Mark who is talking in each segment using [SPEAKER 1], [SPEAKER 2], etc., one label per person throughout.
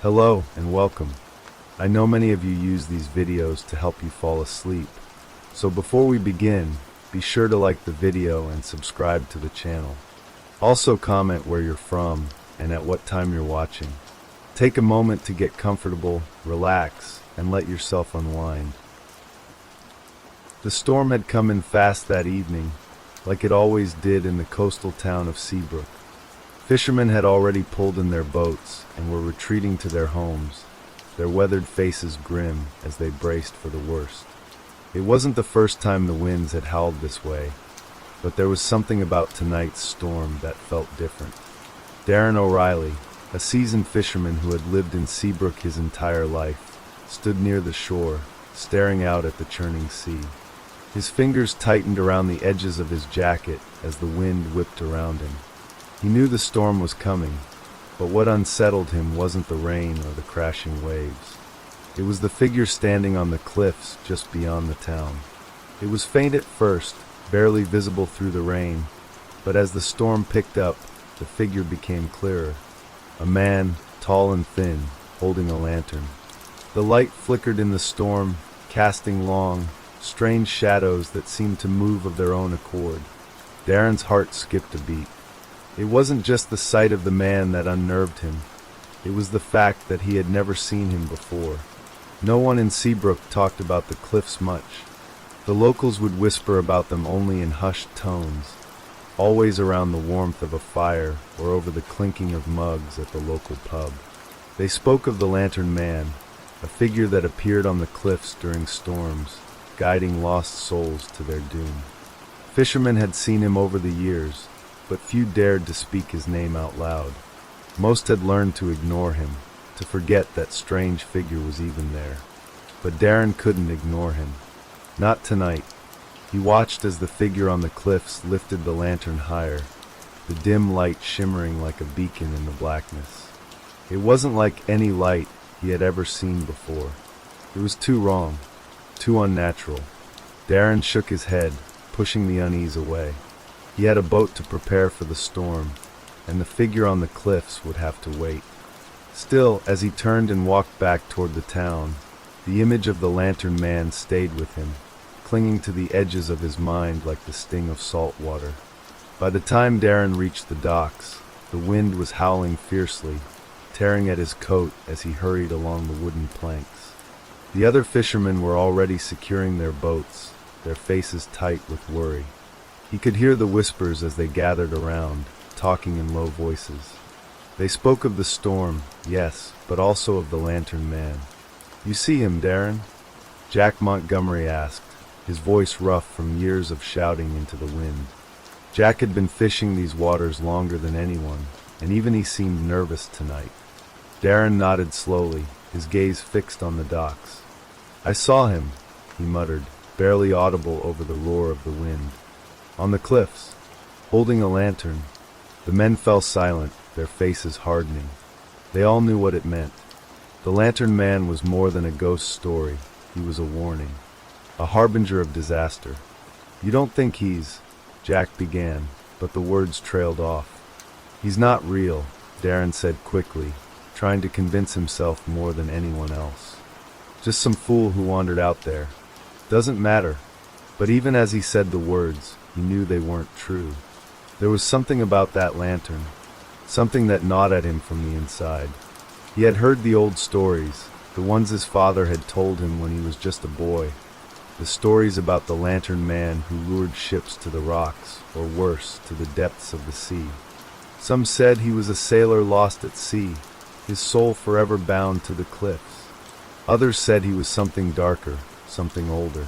[SPEAKER 1] Hello and welcome. I know many of you use these videos to help you fall asleep. So before we begin, be sure to like the video and subscribe to the channel. Also comment where you're from and at what time you're watching. Take a moment to get comfortable, relax, and let yourself unwind. The storm had come in fast that evening, like it always did in the coastal town of Seabrook. Fishermen had already pulled in their boats and were retreating to their homes, their weathered faces grim as they braced for the worst. It wasn't the first time the winds had howled this way, but there was something about tonight's storm that felt different. Darren O'Reilly, a seasoned fisherman who had lived in Seabrook his entire life, stood near the shore, staring out at the churning sea. His fingers tightened around the edges of his jacket as the wind whipped around him. He knew the storm was coming, but what unsettled him wasn't the rain or the crashing waves. It was the figure standing on the cliffs just beyond the town. It was faint at first, barely visible through the rain, but as the storm picked up, the figure became clearer. A man, tall and thin, holding a lantern. The light flickered in the storm, casting long, strange shadows that seemed to move of their own accord. Darren's heart skipped a beat. It wasn't just the sight of the man that unnerved him. It was the fact that he had never seen him before. No one in Seabrook talked about the cliffs much. The locals would whisper about them only in hushed tones, always around the warmth of a fire or over the clinking of mugs at the local pub. They spoke of the Lantern Man, a figure that appeared on the cliffs during storms, guiding lost souls to their doom. Fishermen had seen him over the years, but few dared to speak his name out loud. Most had learned to ignore him, to forget that strange figure was even there. But Darren couldn't ignore him. Not tonight. He watched as the figure on the cliffs lifted the lantern higher, the dim light shimmering like a beacon in the blackness. It wasn't like any light he had ever seen before. It was too wrong, too unnatural. Darren shook his head, pushing the unease away. He had a boat to prepare for the storm, and the figure on the cliffs would have to wait. Still, as he turned and walked back toward the town, the image of the Lantern Man stayed with him, clinging to the edges of his mind like the sting of salt water. By the time Darren reached the docks, the wind was howling fiercely, tearing at his coat as he hurried along the wooden planks. The other fishermen were already securing their boats, their faces tight with worry. He could hear the whispers as they gathered around, talking in low voices. They spoke of the storm, yes, but also of the Lantern Man. "You see him, Darren?" Jack Montgomery asked, his voice rough from years of shouting into the wind. Jack had been fishing these waters longer than anyone, and even he seemed nervous tonight. Darren nodded slowly, his gaze fixed on the docks. "I saw him," he muttered, barely audible over the roar of the wind. "On the cliffs, holding a lantern." The men fell silent, their faces hardening. They all knew what it meant. The Lantern Man was more than a ghost story. He was a warning, a harbinger of disaster. "You don't think he's—" Jack began, but the words trailed off. "He's not real," Darren said quickly, trying to convince himself more than anyone else. "Just some fool who wandered out there. Doesn't matter." But even as he said the words, he knew they weren't true. There was something about that lantern, something that gnawed at him from the inside. He had heard the old stories, the ones his father had told him when he was just a boy. The stories about the Lantern Man who lured ships to the rocks, or worse, to the depths of the sea. Some said he was a sailor lost at sea, his soul forever bound to the cliffs. Others said he was something darker, something older.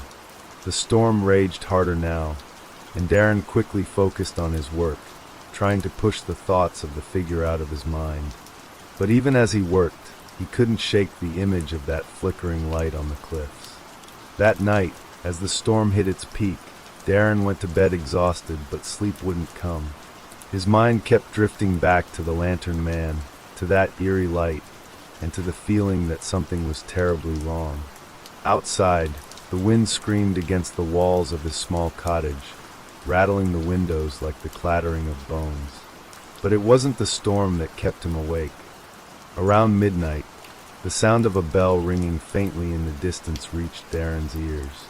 [SPEAKER 1] The storm raged harder now, and Darren quickly focused on his work, trying to push the thoughts of the figure out of his mind. But even as he worked, he couldn't shake the image of that flickering light on the cliffs. That night, as the storm hit its peak, Darren went to bed exhausted, but sleep wouldn't come. His mind kept drifting back to the Lantern Man, to that eerie light, and to the feeling that something was terribly wrong. Outside, the wind screamed against the walls of his small cottage, rattling the windows like the clattering of bones. But it wasn't the storm that kept him awake. Around midnight, The sound of a bell ringing faintly in the distance reached Darren's ears.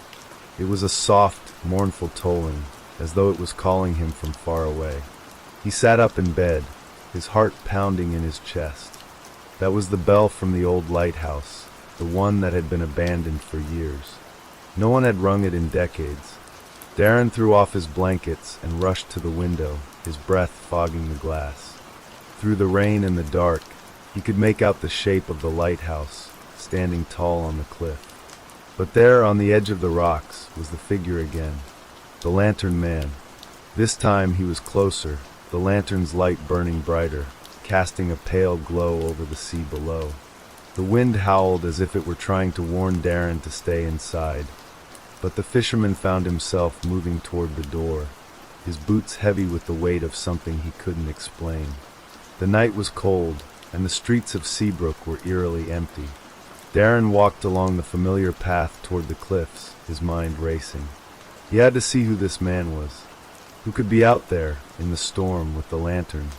[SPEAKER 1] It was a soft, mournful tolling, as though it was calling him from far away. He sat up in bed, his heart pounding in his chest. That was the bell from the old lighthouse, the one that had been abandoned for years. No one had rung it in decades. Darren threw off his blankets and rushed to the window, his breath fogging the glass. Through the rain and the dark, he could make out the shape of the lighthouse, standing tall on the cliff. But there, on the edge of the rocks, was the figure again, the lantern man. This time he was closer, the lantern's light burning brighter, casting a pale glow over the sea below. The wind howled as if it were trying to warn Darren to stay inside. But the fisherman found himself moving toward the door, his boots heavy with the weight of something he couldn't explain. The night was cold, and the streets of Seabrook were eerily empty. Darren walked along the familiar path toward the cliffs, his mind racing. He had to see who this man was, who could be out there in the storm with the lantern.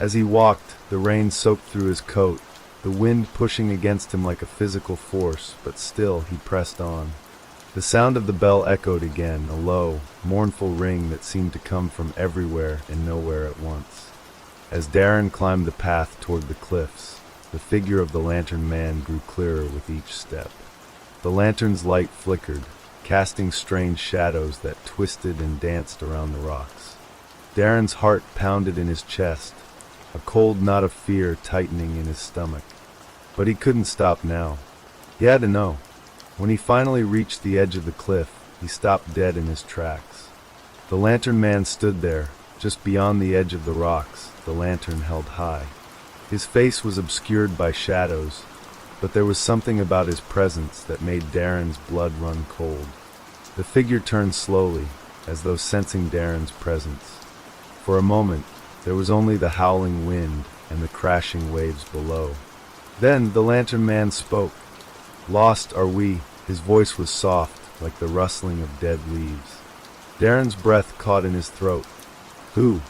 [SPEAKER 1] As he walked, the rain soaked through his coat, the wind pushing against him like a physical force, but still he pressed on. The sound of the bell echoed again, a low, mournful ring that seemed to come from everywhere and nowhere at once. As Darren climbed the path toward the cliffs, the figure of the lantern man grew clearer with each step. The lantern's light flickered, casting strange shadows that twisted and danced around the rocks. Darren's heart pounded in his chest, a cold knot of fear tightening in his stomach. But he couldn't stop now. He had to know. When he finally reached the edge of the cliff, he stopped dead in his tracks. The lantern man stood there, just beyond the edge of the rocks, the lantern held high. His face was obscured by shadows, but there was something about his presence that made Darren's blood run cold. The figure turned slowly, as though sensing Darren's presence. For a moment, there was only the howling wind and the crashing waves below. Then the lantern man spoke. "Lost are we," his voice was soft, like the rustling of dead leaves. Darren's breath caught in his throat. Who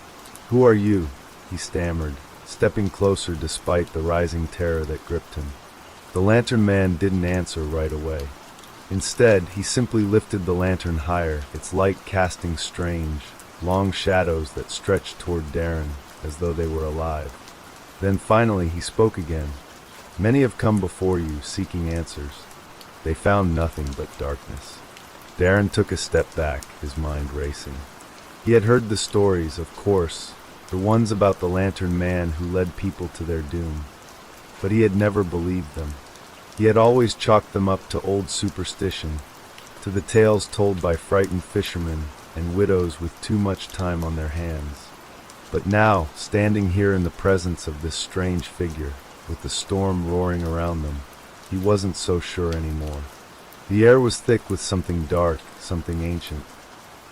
[SPEAKER 1] are you?" he stammered, stepping closer despite the rising terror that gripped him. The lantern man didn't answer right away. Instead, he simply lifted the lantern higher, its light casting strange, long shadows that stretched toward Darren as though they were alive. Then finally he spoke again. "Many have come before you, seeking answers. They found nothing but darkness." Darren took a step back, his mind racing. He had heard the stories, of course, the ones about the lantern man who led people to their doom. But he had never believed them. He had always chalked them up to old superstition, to the tales told by frightened fishermen and widows with too much time on their hands. But now, standing here in the presence of this strange figure, with the storm roaring around them, he wasn't so sure anymore. The air was thick with something dark, something ancient,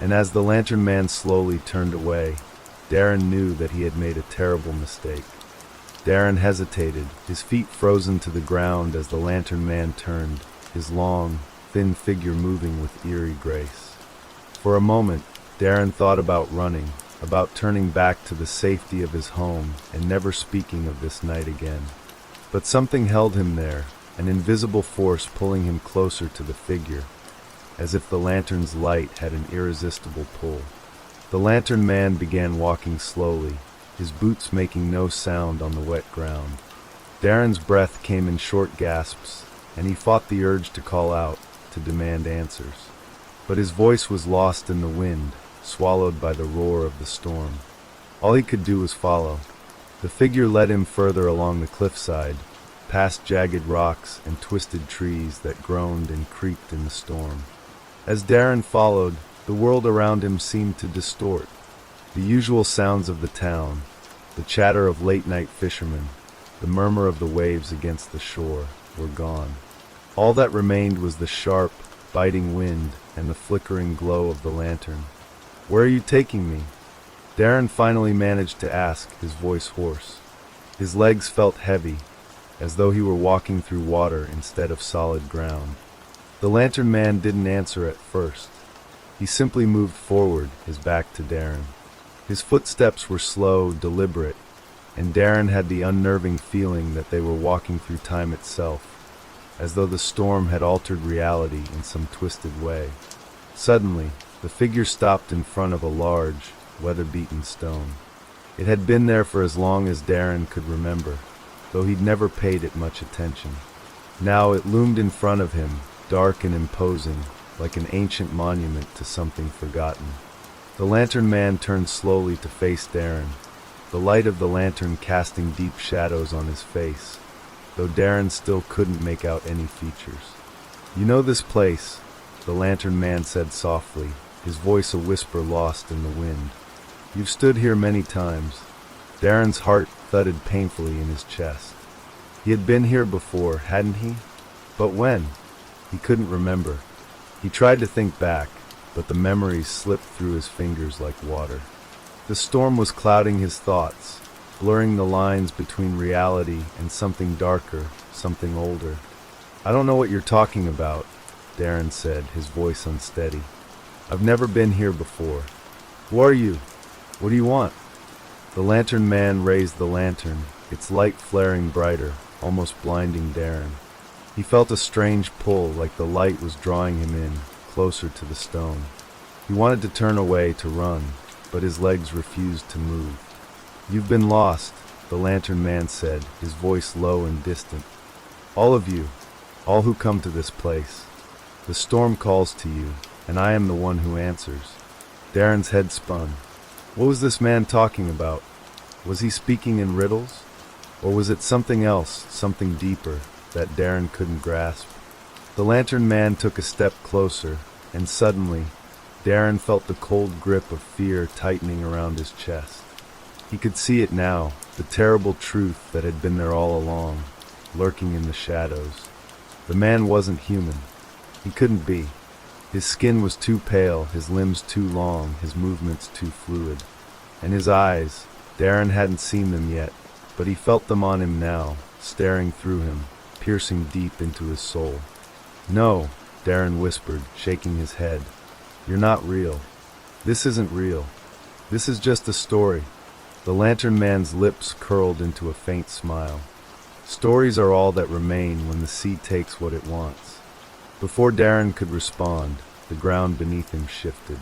[SPEAKER 1] and as the lantern man slowly turned away, Darren knew that he had made a terrible mistake. Darren hesitated, his feet frozen to the ground as the lantern man turned, his long, thin figure moving with eerie grace. For a moment, Darren thought about running, about turning back to the safety of his home and never speaking of this night again. But something held him there, an invisible force pulling him closer to the figure, as if the lantern's light had an irresistible pull. The lantern man began walking slowly, his boots making no sound on the wet ground. Darren's breath came in short gasps, and he fought the urge to call out, to demand answers. But his voice was lost in the wind, swallowed by the roar of the storm. All he could do was follow. The figure led him further along the cliffside, past jagged rocks and twisted trees that groaned and creaked in the storm. As Darren followed, the world around him seemed to distort. The usual sounds of the town, the chatter of late-night fishermen, the murmur of the waves against the shore, were gone. All that remained was the sharp, biting wind and the flickering glow of the lantern. "Where are you taking me?" Darren finally managed to ask, his voice hoarse. His legs felt heavy, as though he were walking through water instead of solid ground. The lantern man didn't answer at first. He simply moved forward, his back to Darren. His footsteps were slow, deliberate, and Darren had the unnerving feeling that they were walking through time itself, as though the storm had altered reality in some twisted way. Suddenly, the figure stopped in front of a large, weather-beaten stone. It had been there for as long as Darren could remember, though he'd never paid it much attention. Now it loomed in front of him, dark and imposing, like an ancient monument to something forgotten. The lantern man turned slowly to face Darren, the light of the lantern casting deep shadows on his face, though Darren still couldn't make out any features. "You know this place," the lantern man said softly, his voice a whisper lost in the wind. "You've stood here many times." Darren's heart thudded painfully in his chest. He had been here before, hadn't he? But when? He couldn't remember. He tried to think back, but the memories slipped through his fingers like water. The storm was clouding his thoughts, blurring the lines between reality and something darker, something older. "I don't know what you're talking about," Darren said, his voice unsteady. "I've never been here before. Who are you? What do you want?" The lantern man raised the lantern, its light flaring brighter, almost blinding Darren. He felt a strange pull, like the light was drawing him in, closer to the stone. He wanted to turn away, to run, but his legs refused to move. "You've been lost," the lantern man said, his voice low and distant. "All of you, all who come to this place. The storm calls to you, and I am the one who answers." Darren's head spun. What was this man talking about? Was he speaking in riddles? Or was it something else, something deeper, that Darren couldn't grasp? The lantern man took a step closer, and suddenly, Darren felt the cold grip of fear tightening around his chest. He could see it now, the terrible truth that had been there all along, lurking in the shadows. The man wasn't human. He couldn't be. His skin was too pale, his limbs too long, his movements too fluid. And his eyes, Darren hadn't seen them yet, but he felt them on him now, staring through him, piercing deep into his soul. "No," Darren whispered, shaking his head. "You're not real. This isn't real. This is just a story." The lantern man's lips curled into a faint smile. "Stories are all that remain when the sea takes what it wants." Before Darren could respond, the ground beneath him shifted.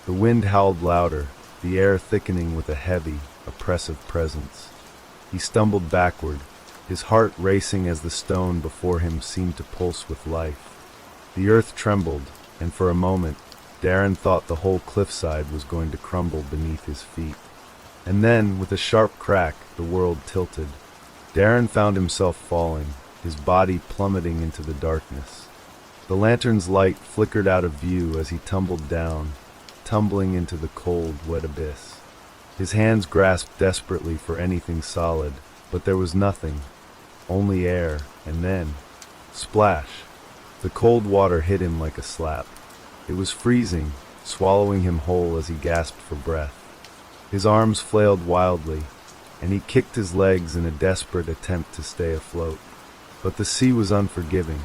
[SPEAKER 1] The wind howled louder, the air thickening with a heavy, oppressive presence. He stumbled backward, his heart racing as the stone before him seemed to pulse with life. The earth trembled, and for a moment, Darren thought the whole cliffside was going to crumble beneath his feet. And then, with a sharp crack, the world tilted. Darren found himself falling, his body plummeting into the darkness. The lantern's light flickered out of view as he tumbled down, tumbling into the cold, wet abyss. His hands grasped desperately for anything solid, but there was nothing, only air, and then, splash! The cold water hit him like a slap. It was freezing, swallowing him whole as he gasped for breath. His arms flailed wildly, and he kicked his legs in a desperate attempt to stay afloat. But the sea was unforgiving.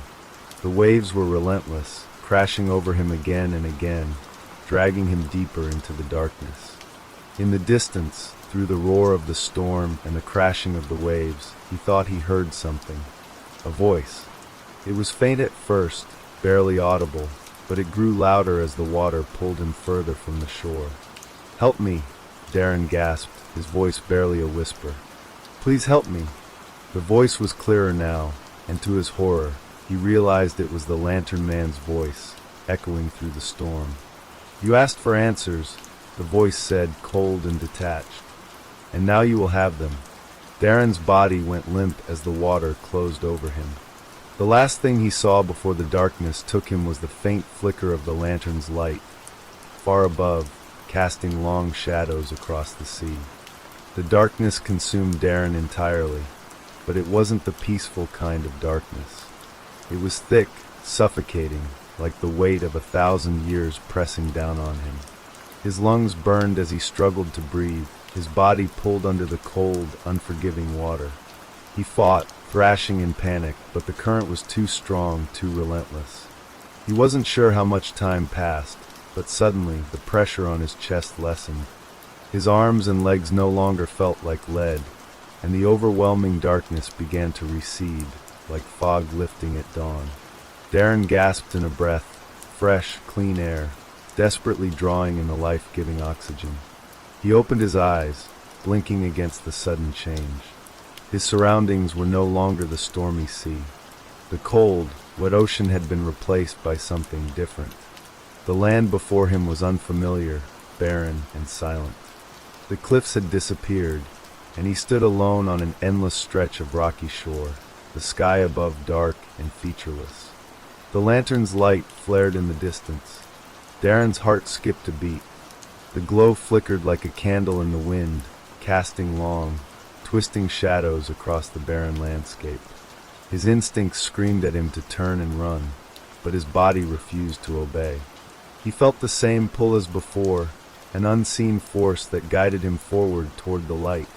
[SPEAKER 1] The waves were relentless, crashing over him again and again, dragging him deeper into the darkness. In the distance, through the roar of the storm and the crashing of the waves, he thought he heard something. A voice. It was faint at first, barely audible, but it grew louder as the water pulled him further from the shore. "Help me," Darren gasped, his voice barely a whisper. "Please help me." The voice was clearer now, and to his horror, he realized it was the lantern man's voice, echoing through the storm. "You asked for answers," the voice said, cold and detached. "And now you will have them." Darren's body went limp as the water closed over him. The last thing he saw before the darkness took him was the faint flicker of the lantern's light, far above, casting long shadows across the sea. The darkness consumed Darren entirely, but it wasn't the peaceful kind of darkness. It was thick, suffocating, like the weight of 1,000 years pressing down on him. His lungs burned as he struggled to breathe, his body pulled under the cold, unforgiving water. He fought, thrashing in panic, but the current was too strong, too relentless. He wasn't sure how much time passed, but suddenly the pressure on his chest lessened. His arms and legs no longer felt like lead. and the overwhelming darkness began to recede, like fog lifting at dawn. Darren gasped in a breath, fresh, clean air, desperately drawing in the life-giving oxygen. He opened his eyes, blinking against the sudden change. His surroundings were no longer the stormy sea. The cold, wet ocean had been replaced by something different. The land before him was unfamiliar, barren, and silent. The cliffs had disappeared, and he stood alone on an endless stretch of rocky shore, the sky above dark and featureless. The lantern's light flared in the distance. Darren's heart skipped a beat. The glow flickered like a candle in the wind, casting long, twisting shadows across the barren landscape. His instincts screamed at him to turn and run, but his body refused to obey. He felt the same pull as before, an unseen force that guided him forward toward the light.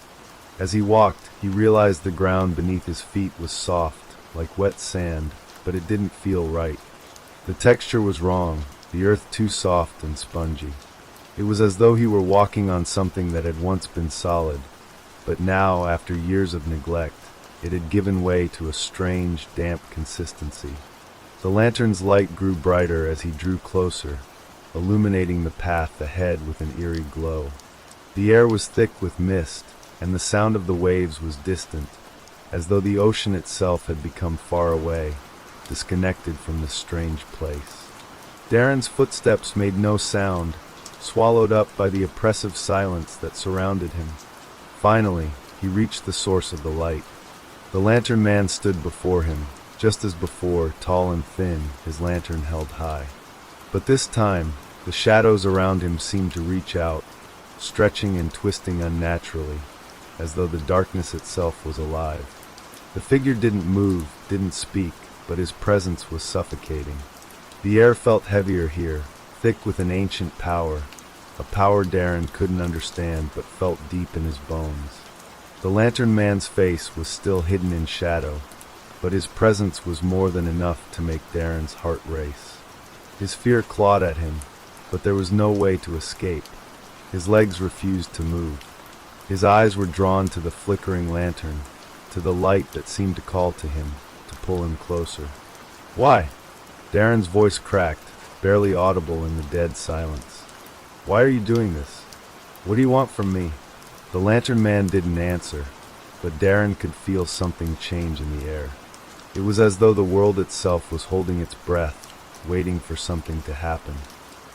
[SPEAKER 1] As he walked, he realized the ground beneath his feet was soft, like wet sand, but it didn't feel right. The texture was wrong, the earth too soft and spongy. It was as though he were walking on something that had once been solid, but now, after years of neglect, it had given way to a strange, damp consistency. The lantern's light grew brighter as he drew closer, illuminating the path ahead with an eerie glow. The air was thick with mist, and the sound of the waves was distant, as though the ocean itself had become far away, disconnected from this strange place. Darren's footsteps made no sound, swallowed up by the oppressive silence that surrounded him. Finally, he reached the source of the light. The lantern man stood before him, just as before, tall and thin, his lantern held high. But this time, the shadows around him seemed to reach out, stretching and twisting unnaturally, as though the darkness itself was alive. The figure didn't move, didn't speak, but his presence was suffocating. The air felt heavier here, thick with an ancient power, a power Darren couldn't understand but felt deep in his bones. The lantern man's face was still hidden in shadow, but his presence was more than enough to make Darren's heart race. His fear clawed at him, but there was no way to escape. His legs refused to move. His eyes were drawn to the flickering lantern, to the light that seemed to call to him, to pull him closer. "Why?" Darren's voice cracked, barely audible in the dead silence. "Why are you doing this? What do you want from me?" The lantern man didn't answer, but Darren could feel something change in the air. It was as though the world itself was holding its breath, waiting for something to happen.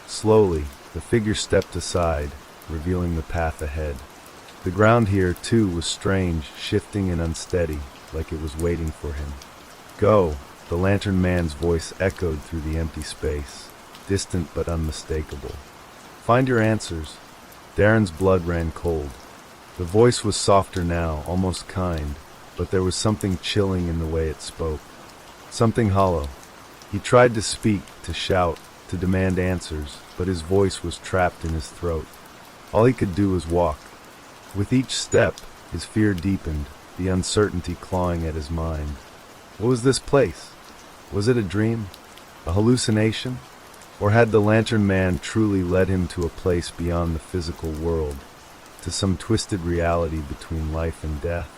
[SPEAKER 1] Slowly, the figure stepped aside, revealing the path ahead. The ground here, too, was strange, shifting and unsteady, like it was waiting for him. "Go," the lantern man's voice echoed through the empty space, distant but unmistakable. "Find your answers." Darren's blood ran cold. The voice was softer now, almost kind, but there was something chilling in the way it spoke. Something hollow. He tried to speak, to shout, to demand answers, but his voice was trapped in his throat. All he could do was walk. With each step, his fear deepened, the uncertainty clawing at his mind. What was this place? Was it a dream? A hallucination? Or had the lantern man truly led him to a place beyond the physical world, to some twisted reality between life and death?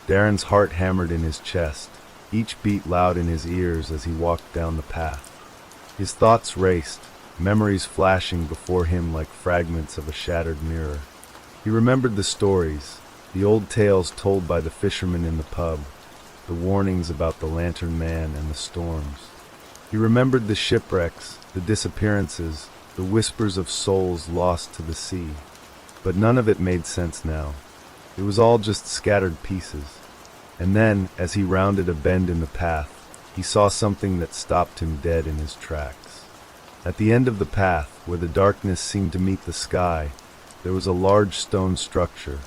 [SPEAKER 1] Darren's heart hammered in his chest, each beat loud in his ears as he walked down the path. His thoughts raced, memories flashing before him like fragments of a shattered mirror. He remembered the stories, the old tales told by the fishermen in the pub, the warnings about the lantern man and the storms. He remembered the shipwrecks, the disappearances, the whispers of souls lost to the sea. But none of it made sense now. It was all just scattered pieces. And then, as he rounded a bend in the path, he saw something that stopped him dead in his tracks. At the end of the path, where the darkness seemed to meet the sky, there was a large stone structure,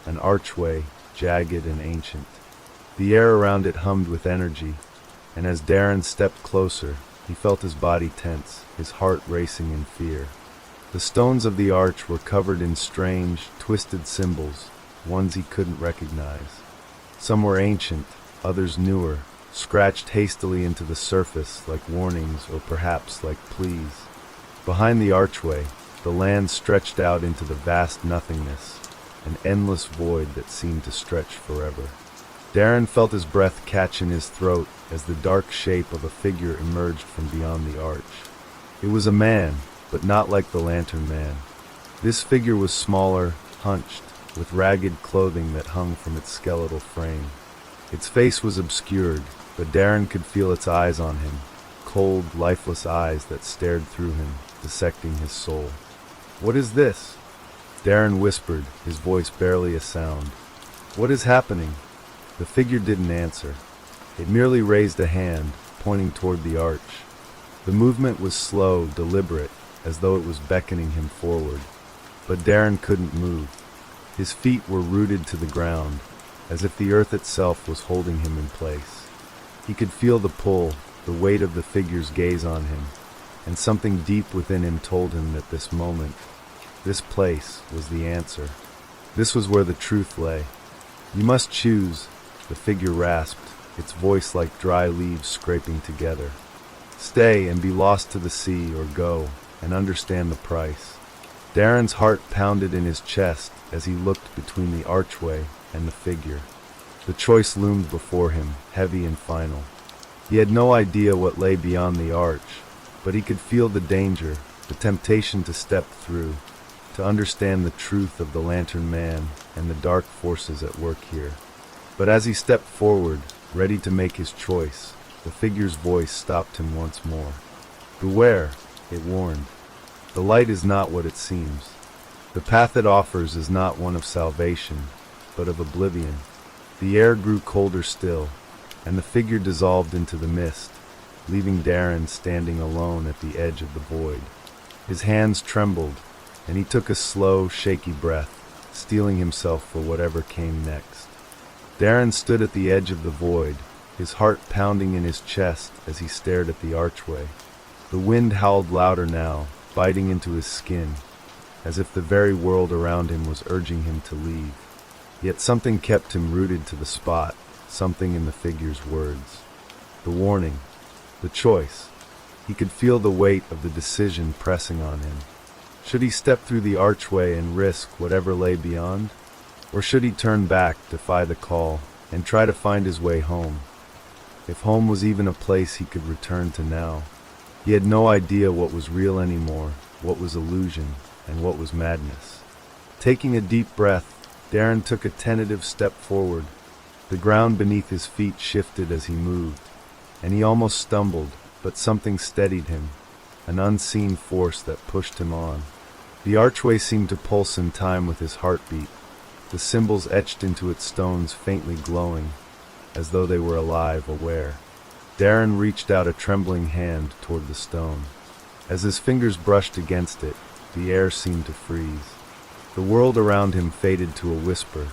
[SPEAKER 1] an archway, jagged and ancient. The air around it hummed with energy, and as Darren stepped closer, he felt his body tense, his heart racing in fear. The stones of the arch were covered in strange, twisted symbols, ones he couldn't recognize. Some were ancient, others newer, scratched hastily into the surface like warnings or perhaps like pleas. Behind the archway, the land stretched out into the vast nothingness, an endless void that seemed to stretch forever. Darren felt his breath catch in his throat as the dark shape of a figure emerged from beyond the arch. It was a man, but not like the Lantern Man. This figure was smaller, hunched, with ragged clothing that hung from its skeletal frame. Its face was obscured, but Darren could feel its eyes on him, cold, lifeless eyes that stared through him, dissecting his soul. "What is this?" Darren whispered, his voice barely a sound. "What is happening?" The figure didn't answer. It merely raised a hand, pointing toward the arch. The movement was slow, deliberate, as though it was beckoning him forward. But Darren couldn't move. His feet were rooted to the ground, as if the earth itself was holding him in place. He could feel the pull, the weight of the figure's gaze on him, and something deep within him told him that this moment, this place, was the answer. This was where the truth lay. "You must choose," the figure rasped, its voice like dry leaves scraping together. "Stay and be lost to the sea, or go and understand the price." Darren's heart pounded in his chest as he looked between the archway and the figure. The choice loomed before him, heavy and final. He had no idea what lay beyond the arch, but he could feel the danger, the temptation to step through, to understand the truth of the Lantern Man and the dark forces at work here. But as he stepped forward, ready to make his choice, the figure's voice stopped him once more. "Beware," it warned. "The light is not what it seems. The path it offers is not one of salvation, but of oblivion." The air grew colder still, and the figure dissolved into the mist, leaving Darren standing alone at the edge of the void. His hands trembled, and he took a slow, shaky breath, steeling himself for whatever came next. Darren stood at the edge of the void, his heart pounding in his chest as he stared at the archway. The wind howled louder now, biting into his skin, as if the very world around him was urging him to leave. Yet something kept him rooted to the spot, something in the figure's words. The warning, the choice. He could feel the weight of the decision pressing on him. Should he step through the archway and risk whatever lay beyond? Or should he turn back, defy the call, and try to find his way home? If home was even a place he could return to now. He had no idea what was real anymore, what was illusion, and what was madness. Taking a deep breath, Darren took a tentative step forward. The ground beneath his feet shifted as he moved, and he almost stumbled, but something steadied him, an unseen force that pushed him on. The archway seemed to pulse in time with his heartbeat, the symbols etched into its stones faintly glowing, as though they were alive, aware. Darren reached out a trembling hand toward the stone. As his fingers brushed against it, the air seemed to freeze. The world around him faded to a whisper,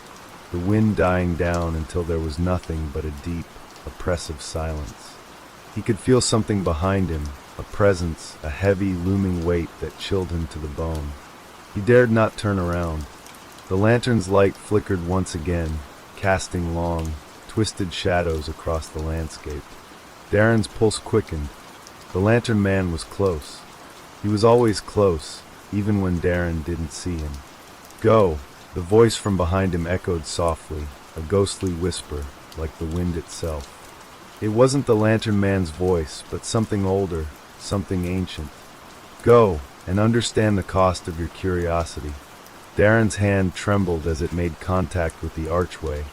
[SPEAKER 1] the wind dying down until there was nothing but a deep, oppressive silence. He could feel something behind him, a presence, a heavy, looming weight that chilled him to the bone. He dared not turn around. The lantern's light flickered once again, casting long, twisted shadows across the landscape. Darren's pulse quickened. The Lantern Man was close. He was always close, even when Darren didn't see him. "Go!" The voice from behind him echoed softly, a ghostly whisper, like the wind itself. It wasn't the Lantern Man's voice, but something older, something ancient. "Go, and understand the cost of your curiosity." Darren's hand trembled as it made contact with the archway,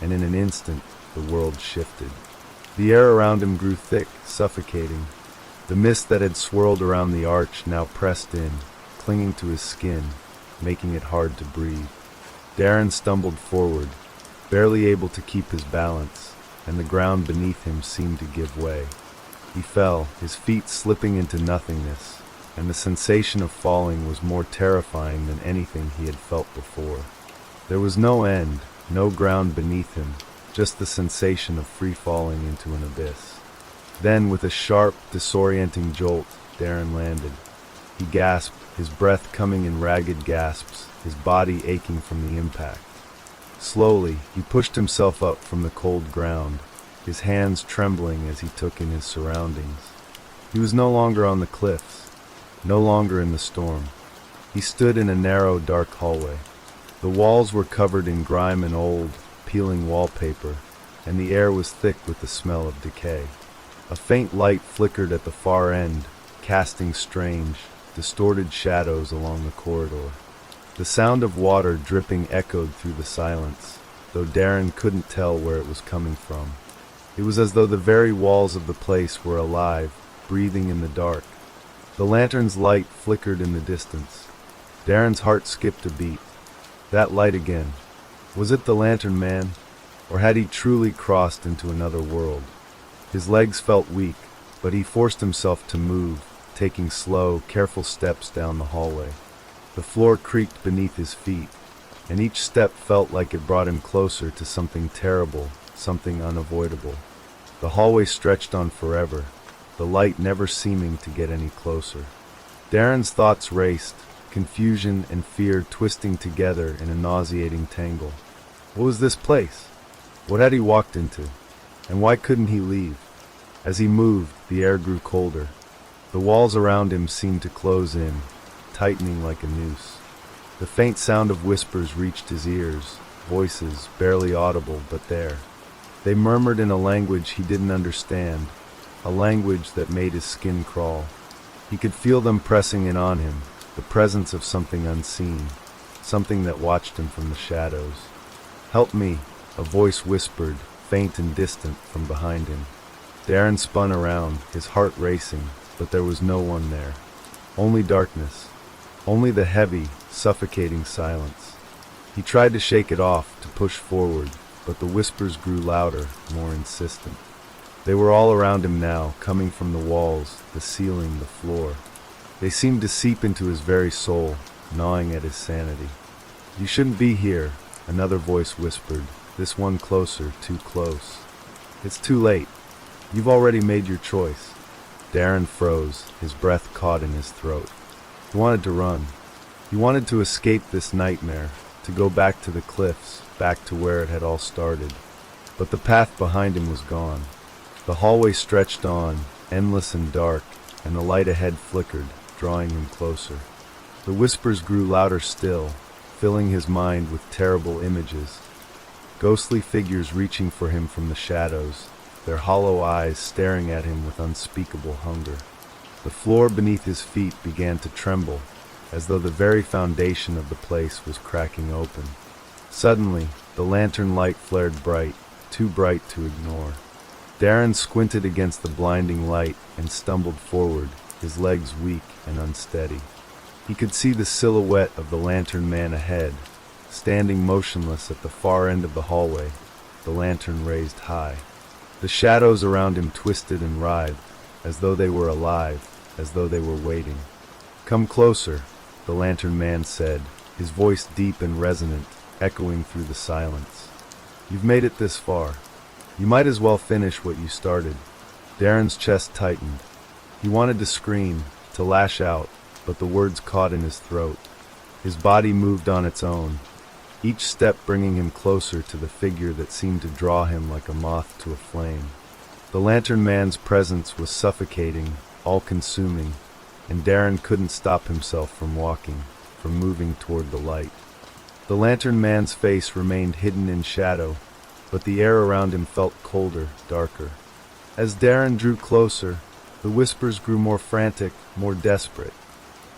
[SPEAKER 1] and in an instant, the world shifted. The air around him grew thick, suffocating. The mist that had swirled around the arch now pressed in, clinging to his skin, making it hard to breathe. Darren stumbled forward, barely able to keep his balance, and the ground beneath him seemed to give way. He fell, his feet slipping into nothingness, and the sensation of falling was more terrifying than anything he had felt before. There was no end, no ground beneath him, just the sensation of free falling into an abyss. Then, with a sharp, disorienting jolt, Darren landed. He gasped, his breath coming in ragged gasps, his body aching from the impact. Slowly, he pushed himself up from the cold ground, his hands trembling as he took in his surroundings. He was no longer on the cliffs, no longer in the storm. He stood in a narrow, dark hallway. The walls were covered in grime and old, peeling wallpaper, and the air was thick with the smell of decay. A faint light flickered at the far end, casting strange, distorted shadows along the corridor. The sound of water dripping echoed through the silence, though Darren couldn't tell where it was coming from. It was as though the very walls of the place were alive, breathing in the dark. The lantern's light flickered in the distance. Darren's heart skipped a beat. That light again. Was it the lantern man? Or had he truly crossed into another world? His legs felt weak, but he forced himself to move, taking slow, careful steps down the hallway. The floor creaked beneath his feet, and each step felt like it brought him closer to something terrible, something unavoidable. The hallway stretched on forever, the light never seeming to get any closer. Darren's thoughts raced, confusion and fear twisting together in a nauseating tangle. What was this place? What had he walked into? And why couldn't he leave? As he moved, the air grew colder. The walls around him seemed to close in, tightening like a noose. The faint sound of whispers reached his ears, voices barely audible but there. They murmured in a language he didn't understand, a language that made his skin crawl. He could feel them pressing in on him, the presence of something unseen, something that watched him from the shadows. "Help me," a voice whispered, faint and distant from behind him. Darren spun around, his heart racing, but there was no one there. Only darkness. Only the heavy, suffocating silence. He tried to shake it off, to push forward, but the whispers grew louder, more insistent. They were all around him now, coming from the walls, the ceiling, the floor. They seemed to seep into his very soul, gnawing at his sanity. "You shouldn't be here," another voice whispered, this one closer, too close. "It's too late. You've already made your choice." Darren froze, his breath caught in his throat. He wanted to run. He wanted to escape this nightmare, to go back to the cliffs, back to where it had all started. But the path behind him was gone. The hallway stretched on, endless and dark, and the light ahead flickered, drawing him closer. The whispers grew louder still, filling his mind with terrible images. Ghostly figures reaching for him from the shadows, their hollow eyes staring at him with unspeakable hunger. The floor beneath his feet began to tremble, as though the very foundation of the place was cracking open. Suddenly, the lantern light flared bright, too bright to ignore. Darren squinted against the blinding light and stumbled forward, his legs weak and unsteady. He could see the silhouette of the lantern man ahead, standing motionless at the far end of the hallway, the lantern raised high. The shadows around him twisted and writhed, as though they were alive, as though they were waiting. "Come closer," the lantern man said, his voice deep and resonant, echoing through the silence. "You've made it this far. You might as well finish what you started." Darren's chest tightened. He wanted to scream, to lash out, but the words caught in his throat. His body moved on its own, each step bringing him closer to the figure that seemed to draw him like a moth to a flame. The lantern man's presence was suffocating, all-consuming, and Darren couldn't stop himself from walking, from moving toward the light. The lantern man's face remained hidden in shadow, but the air around him felt colder, darker. As Darren drew closer, the whispers grew more frantic, more desperate.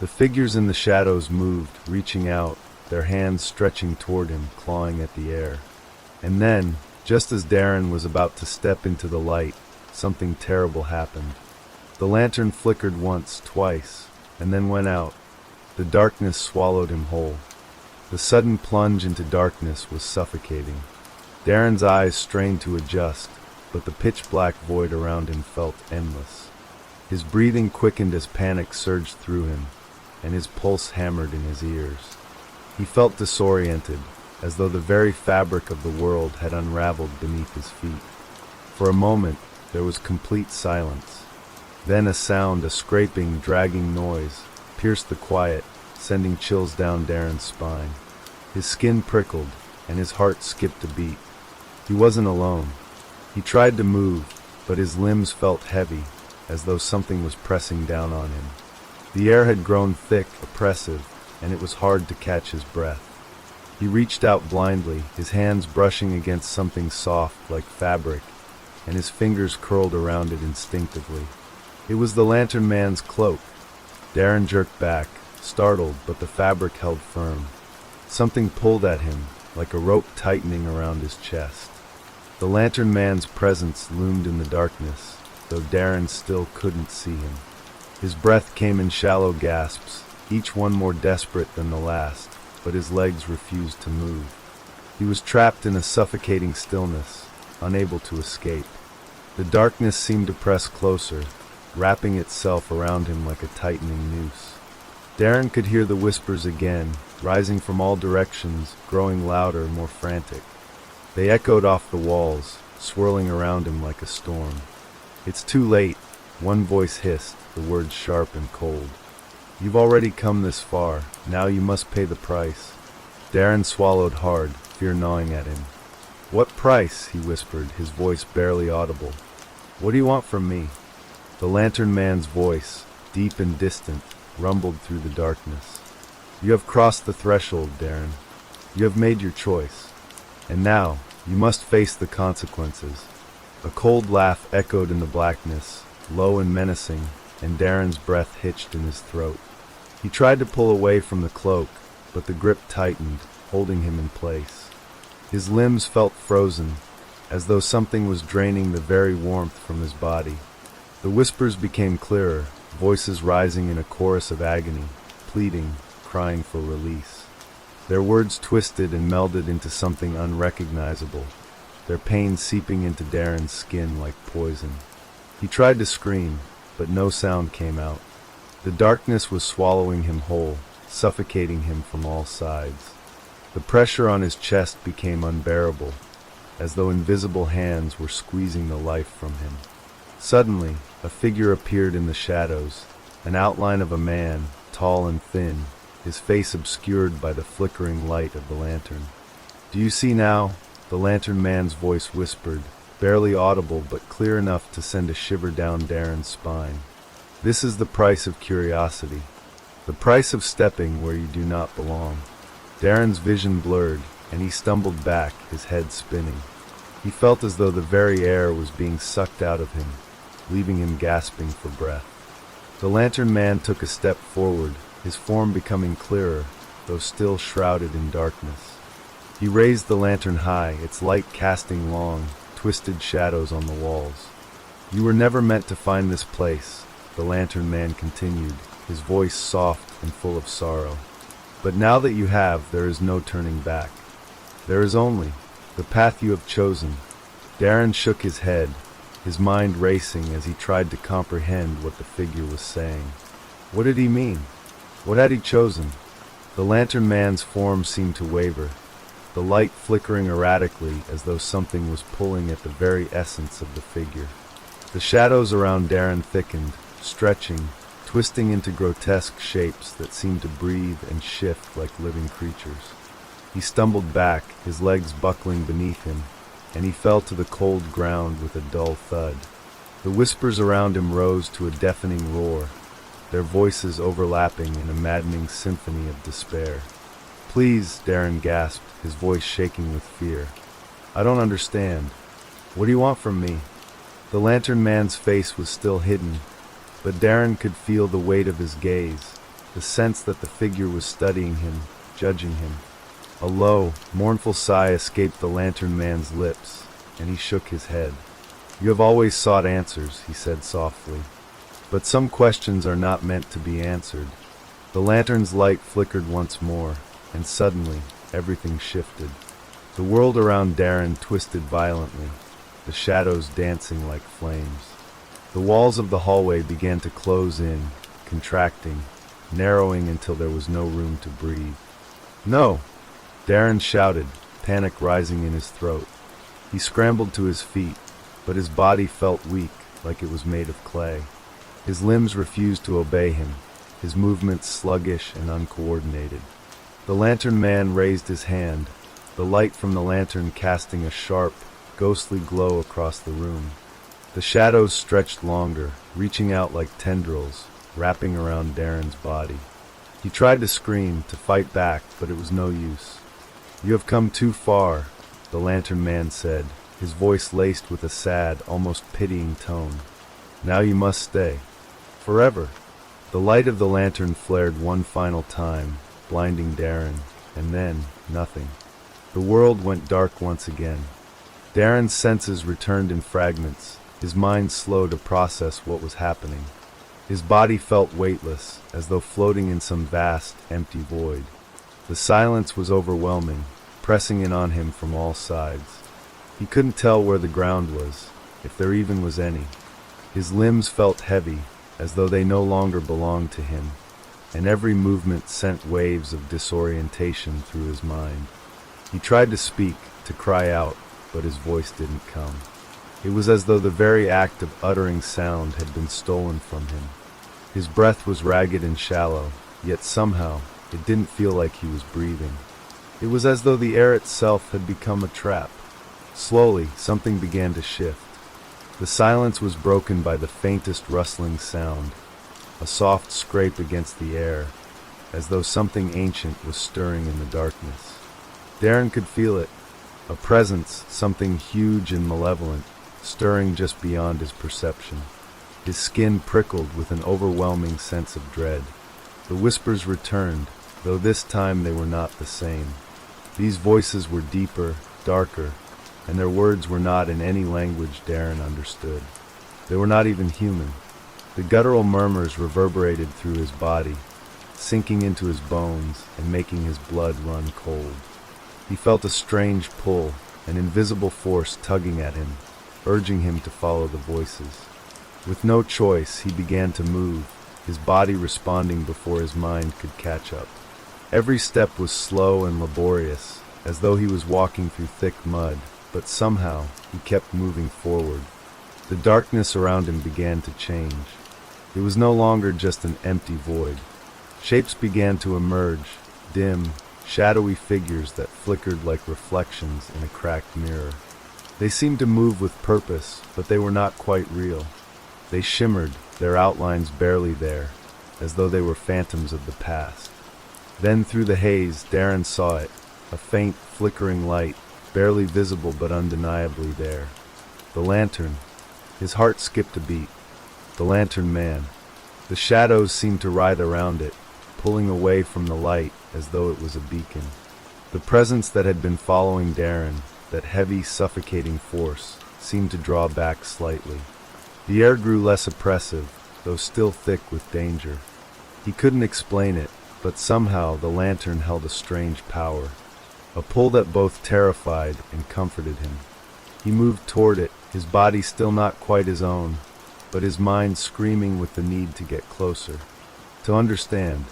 [SPEAKER 1] The figures in the shadows moved, reaching out, their hands stretching toward him, clawing at the air. And then, just as Darren was about to step into the light, something terrible happened. The lantern flickered once, twice, and then went out. The darkness swallowed him whole. The sudden plunge into darkness was suffocating. Darren's eyes strained to adjust, but the pitch-black void around him felt endless. His breathing quickened as panic surged through him, and his pulse hammered in his ears. He felt disoriented, as though the very fabric of the world had unraveled beneath his feet. For a moment, there was complete silence. Then a sound, a scraping, dragging noise, pierced the quiet, sending chills down Darren's spine. His skin prickled, and his heart skipped a beat. He wasn't alone. He tried to move, but his limbs felt heavy, as though something was pressing down on him. The air had grown thick, oppressive, and it was hard to catch his breath. He reached out blindly, his hands brushing against something soft like fabric, and his fingers curled around it instinctively. It was the Lantern Man's cloak. Darren jerked back, startled, but the fabric held firm. Something pulled at him, like a rope tightening around his chest. The Lantern Man's presence loomed in the darkness, though Darren still couldn't see him. His breath came in shallow gasps, each one more desperate than the last, but his legs refused to move. He was trapped in a suffocating stillness, unable to escape. The darkness seemed to press closer, wrapping itself around him like a tightening noose. Darren could hear the whispers again, rising from all directions, growing louder, more frantic. They echoed off the walls, swirling around him like a storm. "It's too late," one voice hissed, the words sharp and cold. "You've already come this far, now you must pay the price." Darren swallowed hard, fear gnawing at him. "What price?" he whispered, his voice barely audible. "What do you want from me?" The Lantern Man's voice, deep and distant, rumbled through the darkness. "You have crossed the threshold, Darren. You have made your choice. And now, you must face the consequences." A cold laugh echoed in the blackness, low and menacing, and Darren's breath hitched in his throat. He tried to pull away from the cloak, but the grip tightened, holding him in place. His limbs felt frozen, as though something was draining the very warmth from his body. The whispers became clearer, voices rising in a chorus of agony, pleading, crying for release. Their words twisted and melded into something unrecognizable, their pain seeping into Darren's skin like poison. He tried to scream, but no sound came out. The darkness was swallowing him whole, suffocating him from all sides. The pressure on his chest became unbearable, as though invisible hands were squeezing the life from him. Suddenly, a figure appeared in the shadows, an outline of a man, tall and thin, his face obscured by the flickering light of the lantern. "Do you see now?" the Lantern Man's voice whispered, barely audible but clear enough to send a shiver down Darren's spine. "This is the price of curiosity, the price of stepping where you do not belong." Darren's vision blurred, and he stumbled back, his head spinning. He felt as though the very air was being sucked out of him, leaving him gasping for breath. The Lantern Man took a step forward, his form becoming clearer, though still shrouded in darkness. He raised the lantern high, its light casting long, twisted shadows on the walls. "You were never meant to find this place," the Lantern Man continued, his voice soft and full of sorrow. "But now that you have, there is no turning back. There is only the path you have chosen." Darren shook his head, his mind racing as he tried to comprehend what the figure was saying. What did he mean? What had he chosen? The Lantern Man's form seemed to waver, the light flickering erratically as though something was pulling at the very essence of the figure. The shadows around Darren thickened, stretching, twisting into grotesque shapes that seemed to breathe and shift like living creatures. He stumbled back, his legs buckling beneath him, and he fell to the cold ground with a dull thud. The whispers around him rose to a deafening roar, their voices overlapping in a maddening symphony of despair. "Please," Darren gasped, his voice shaking with fear. "I don't understand. What do you want from me?" The Lantern Man's face was still hidden, but Darren could feel the weight of his gaze, the sense that the figure was studying him, judging him. A low, mournful sigh escaped the Lantern Man's lips, and he shook his head. "You have always sought answers," he said softly. "But some questions are not meant to be answered." The lantern's light flickered once more, and suddenly, everything shifted. The world around Darren twisted violently, the shadows dancing like flames. The walls of the hallway began to close in, contracting, narrowing until there was no room to breathe. "No!" Darren shouted, panic rising in his throat. He scrambled to his feet, but his body felt weak, like it was made of clay. His limbs refused to obey him, his movements sluggish and uncoordinated. The Lantern Man raised his hand, the light from the lantern casting a sharp, ghostly glow across the room. The shadows stretched longer, reaching out like tendrils, wrapping around Darren's body. He tried to scream, to fight back, but it was no use. You have come too far, the lantern man said, his voice laced with a sad, almost pitying tone. Now you must stay. Forever. The light of the lantern flared one final time, blinding Darren, and then nothing. The world went dark once again. Darren's senses returned in fragments, his mind slow to process what was happening. His body felt weightless, as though floating in some vast, empty void. The silence was overwhelming, pressing in on him from all sides. He couldn't tell where the ground was, if there even was any. His limbs felt heavy, as though they no longer belonged to him, and every movement sent waves of disorientation through his mind. He tried to speak, to cry out, but his voice didn't come. It was as though the very act of uttering sound had been stolen from him. His breath was ragged and shallow, yet somehow it didn't feel like he was breathing. It was as though the air itself had become a trap. Slowly, something began to shift. The silence was broken by the faintest rustling sound, a soft scrape against the air, as though something ancient was stirring in the darkness. Darren could feel it, a presence, something huge and malevolent, stirring just beyond his perception. His skin prickled with an overwhelming sense of dread. The whispers returned, though this time they were not the same. These voices were deeper, darker, and their words were not in any language Darren understood. They were not even human. The guttural murmurs reverberated through his body, sinking into his bones and making his blood run cold. He felt a strange pull, an invisible force tugging at him, urging him to follow the voices. With no choice, he began to move, his body responding before his mind could catch up. Every step was slow and laborious, as though he was walking through thick mud, but somehow he kept moving forward. The darkness around him began to change. It was no longer just an empty void. Shapes began to emerge, dim, shadowy figures that flickered like reflections in a cracked mirror. They seemed to move with purpose, but they were not quite real. They shimmered, their outlines barely there, as though they were phantoms of the past. Then through the haze, Darren saw it, a faint, flickering light, barely visible but undeniably there. The lantern. His heart skipped a beat. The lantern man. The shadows seemed to writhe around it, pulling away from the light as though it was a beacon. The presence that had been following Darren, that heavy, suffocating force, seemed to draw back slightly. The air grew less oppressive, though still thick with danger. He couldn't explain it, but somehow the lantern held a strange power, a pull that both terrified and comforted him. He moved toward it, his body still not quite his own, but his mind screaming with the need to get closer, to understand.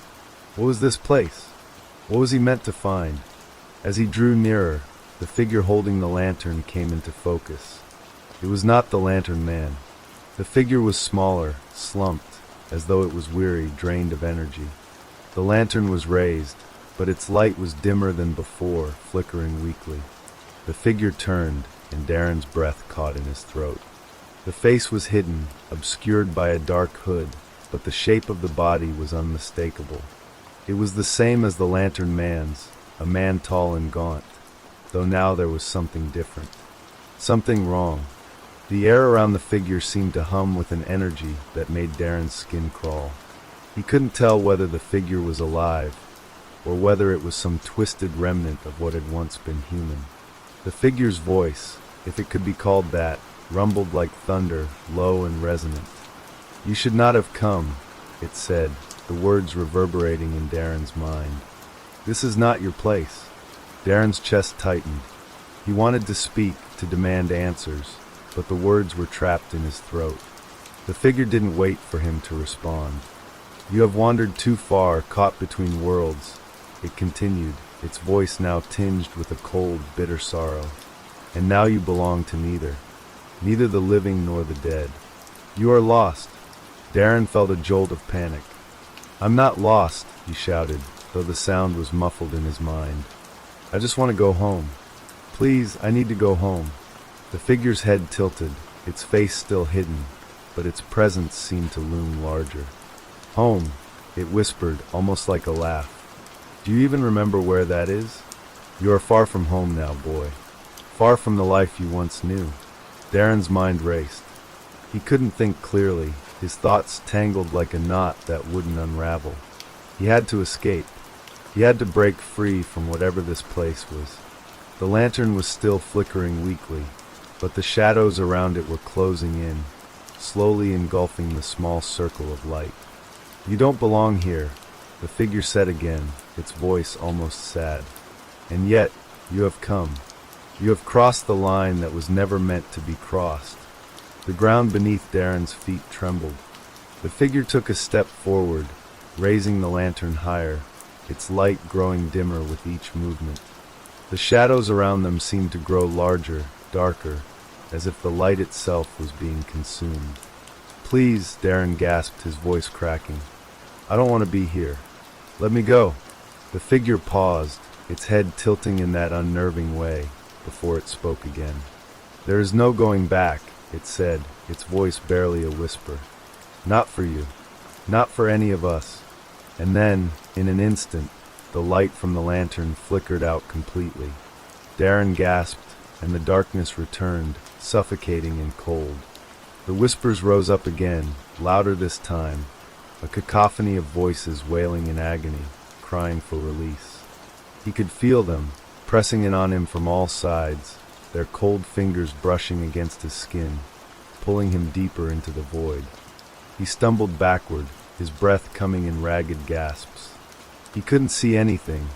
[SPEAKER 1] What was this place? What was he meant to find? As he drew nearer, the figure holding the lantern came into focus. It was not the lantern man. The figure was smaller, slumped, as though it was weary, drained of energy. The lantern was raised, but its light was dimmer than before, flickering weakly. The figure turned, and Darren's breath caught in his throat. The face was hidden, obscured by a dark hood, but the shape of the body was unmistakable. It was the same as the lantern man's, a man tall and gaunt, though now there was something different. Something wrong. The air around the figure seemed to hum with an energy that made Darren's skin crawl. He couldn't tell whether the figure was alive, or whether it was some twisted remnant of what had once been human. The figure's voice, if it could be called that, rumbled like thunder, low and resonant. "You should not have come," it said, the words reverberating in Darren's mind. "This is not your place." Darren's chest tightened. He wanted to speak, to demand answers, but the words were trapped in his throat. The figure didn't wait for him to respond. "You have wandered too far, caught between worlds," it continued, its voice now tinged with a cold, bitter sorrow. "And now you belong to neither the living nor the dead. You are lost." Darren felt a jolt of panic. "I'm not lost," he shouted, though the sound was muffled in his mind. "I just want to go home. Please, I need to go home." The figure's head tilted, its face still hidden, but its presence seemed to loom larger. "Home," it whispered, almost like a laugh. "Do you even remember where that is?" You are far from home now, boy. Far from the life you once knew. Darren's mind raced. He couldn't think clearly, his thoughts tangled like a knot that wouldn't unravel. He had to escape. He had to break free from whatever this place was. The lantern was still flickering weakly, but the shadows around it were closing in, slowly engulfing the small circle of light. "You don't belong here," the figure said again, its voice almost sad. "And yet, you have come. You have crossed the line that was never meant to be crossed." The ground beneath Darren's feet trembled. The figure took a step forward, raising the lantern higher, its light growing dimmer with each movement. The shadows around them seemed to grow larger, darker, as if the light itself was being consumed. "Please," Darren gasped, his voice cracking. "I don't want to be here. Let me go." The figure paused, its head tilting in that unnerving way, before it spoke again. "There is no going back," it said, its voice barely a whisper. "Not for you. Not for any of us." And then, in an instant, the light from the lantern flickered out completely. Darren gasped, and the darkness returned, suffocating and cold. The whispers rose up again, louder this time, a cacophony of voices wailing in agony, crying for release. He could feel them, pressing in on him from all sides, their cold fingers brushing against his skin, pulling him deeper into the void. He stumbled backward, his breath coming in ragged gasps. He couldn't see anything,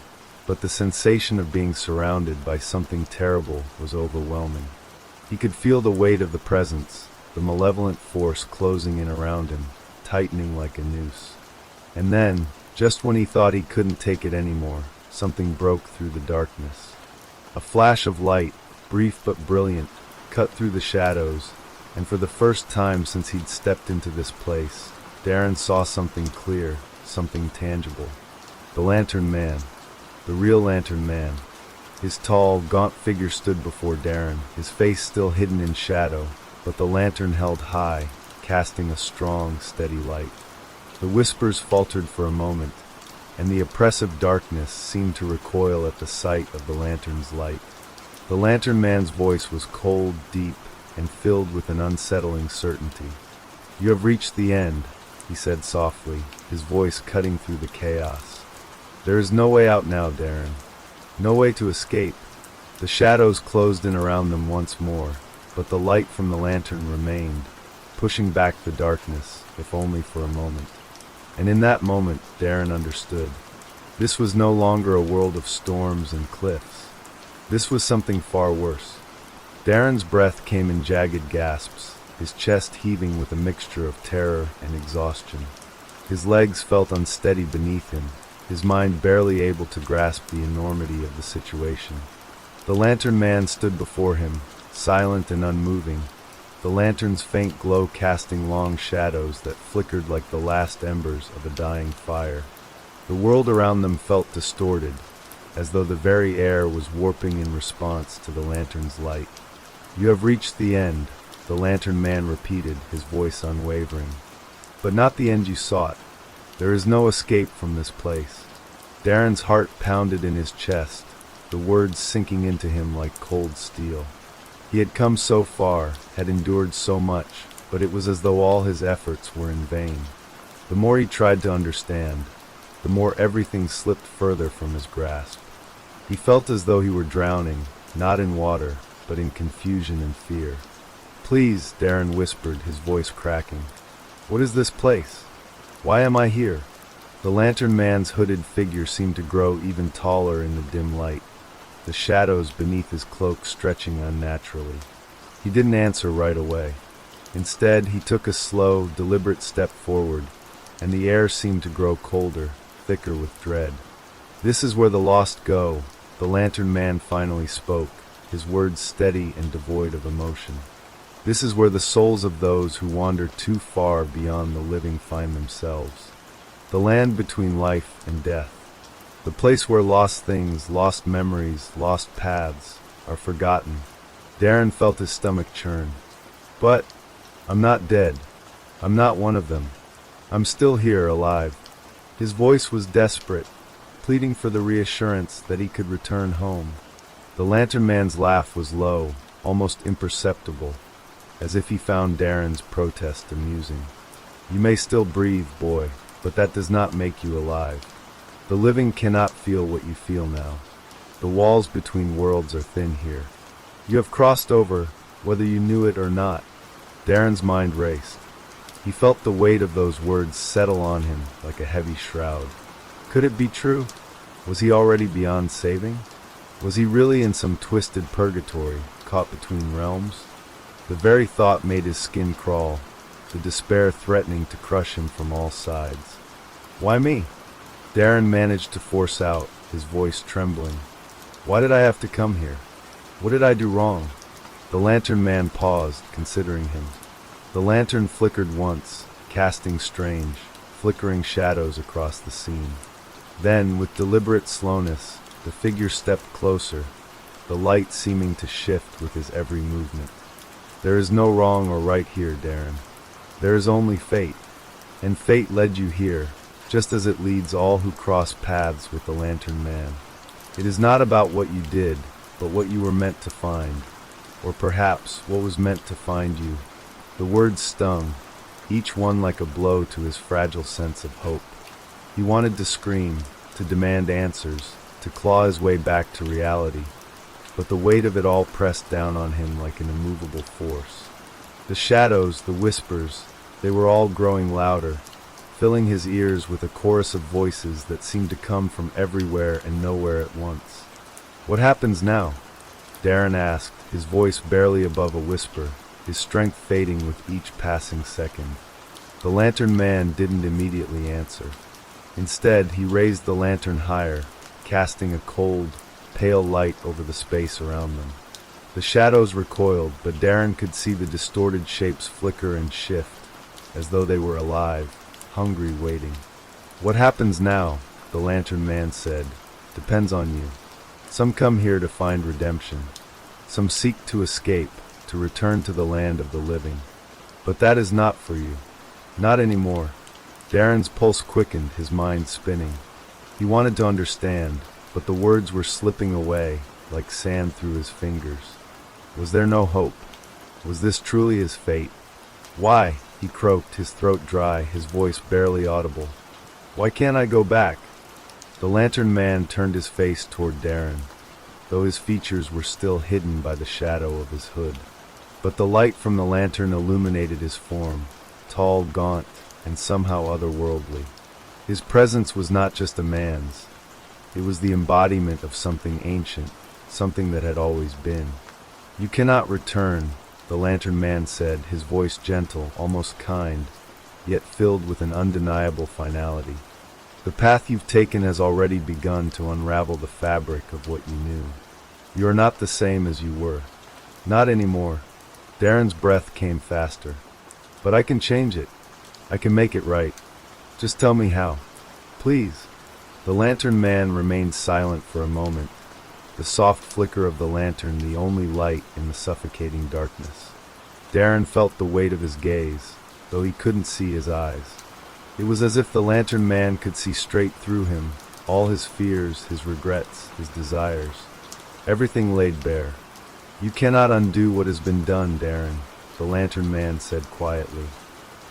[SPEAKER 1] but the sensation of being surrounded by something terrible was overwhelming. He could feel the weight of the presence, the malevolent force closing in around him, tightening like a noose. And then, just when he thought he couldn't take it anymore, something broke through the darkness. A flash of light, brief but brilliant, cut through the shadows, and for the first time since he'd stepped into this place, Darren saw something clear, something tangible. The Lantern Man. The real Lantern Man. His tall, gaunt figure stood before Darren, his face still hidden in shadow, but the lantern held high, casting a strong, steady light. The whispers faltered for a moment, and the oppressive darkness seemed to recoil at the sight of the lantern's light. The Lantern Man's voice was cold, deep, and filled with an unsettling certainty. "You have reached the end," he said softly, his voice cutting through the chaos. "There is no way out now, Darren. No way to escape." The shadows closed in around them once more, but the light from the lantern remained, pushing back the darkness, if only for a moment. And in that moment, Darren understood. This was no longer a world of storms and cliffs. This was something far worse. Darren's breath came in jagged gasps, his chest heaving with a mixture of terror and exhaustion. His legs felt unsteady beneath him, his mind barely able to grasp the enormity of the situation. The Lantern Man stood before him, silent and unmoving, the lantern's faint glow casting long shadows that flickered like the last embers of a dying fire. The world around them felt distorted, as though the very air was warping in response to the lantern's light. "You have reached the end," the Lantern Man repeated, his voice unwavering. "But not the end you sought. There is no escape from this place." Darren's heart pounded in his chest, the words sinking into him like cold steel. He had come so far, had endured so much, but it was as though all his efforts were in vain. The more he tried to understand, the more everything slipped further from his grasp. He felt as though he were drowning, not in water, but in confusion and fear. "Please," Darren whispered, his voice cracking. "What is this place? Why am I here?" The Lantern Man's hooded figure seemed to grow even taller in the dim light, the shadows beneath his cloak stretching unnaturally. He didn't answer right away. Instead, he took a slow, deliberate step forward, and the air seemed to grow colder, thicker with dread. "This is where the lost go," the Lantern Man finally spoke, his words steady and devoid of emotion. "This is where the souls of those who wander too far beyond the living find themselves. The land between life and death. The place where lost things, lost memories, lost paths are forgotten." Darren felt his stomach churn. "But I'm not dead. I'm not one of them. I'm still here, alive." His voice was desperate, pleading for the reassurance that he could return home. The lantern man's laugh was low, almost imperceptible, as if he found Darren's protest amusing. You may still breathe, boy, but that does not make you alive. The living cannot feel what you feel now. The walls between worlds are thin here. You have crossed over, whether you knew it or not. Darren's mind raced. He felt the weight of those words settle on him like a heavy shroud. Could it be true? Was he already beyond saving? Was he really in some twisted purgatory, caught between realms? The very thought made his skin crawl, the despair threatening to crush him from all sides. Why me? Darren managed to force out, his voice trembling. Why did I have to come here? What did I do wrong? The lantern man paused, considering him. The lantern flickered once, casting strange, flickering shadows across the scene. Then, with deliberate slowness, the figure stepped closer, the light seeming to shift with his every movement. There is no wrong or right here, Darren. There is only fate, and fate led you here, just as it leads all who cross paths with the lantern man. It is not about what you did, but what you were meant to find, or perhaps what was meant to find you. The words stung, each one like a blow to his fragile sense of hope. He wanted to scream, to demand answers, to claw his way back to reality, but the weight of it all pressed down on him like an immovable force. The shadows, the whispers, they were all growing louder, filling his ears with a chorus of voices that seemed to come from everywhere and nowhere at once. What happens now? Darren asked, his voice barely above a whisper, his strength fading with each passing second. The lantern man didn't immediately answer. Instead, he raised the lantern higher, casting a cold, pale light over the space around them. The shadows recoiled, but Darren could see the distorted shapes flicker and shift, as though they were alive, hungry, waiting. What happens now, the lantern man said, depends on you. Some come here to find redemption. Some seek to escape, to return to the land of the living. But that is not for you. Not anymore. Darren's pulse quickened, his mind spinning. He wanted to understand, but the words were slipping away, like sand through his fingers. Was there no hope? Was this truly his fate? Why? He croaked, his throat dry, his voice barely audible. Why can't I go back? The lantern man turned his face toward Darren, though his features were still hidden by the shadow of his hood. But the light from the lantern illuminated his form, tall, gaunt, and somehow otherworldly. His presence was not just a man's. It was the embodiment of something ancient, something that had always been. You cannot return, the lantern man said, his voice gentle, almost kind, yet filled with an undeniable finality. The path you've taken has already begun to unravel the fabric of what you knew. You are not the same as you were. Not anymore. Darren's breath came faster. But I can change it. I can make it right. Just tell me how. Please. The lantern man remained silent for a moment, the soft flicker of the lantern the only light in the suffocating darkness. Darren felt the weight of his gaze, though he couldn't see his eyes. It was as if the lantern man could see straight through him, all his fears, his regrets, his desires. Everything laid bare. You cannot undo what has been done, Darren, the lantern man said quietly.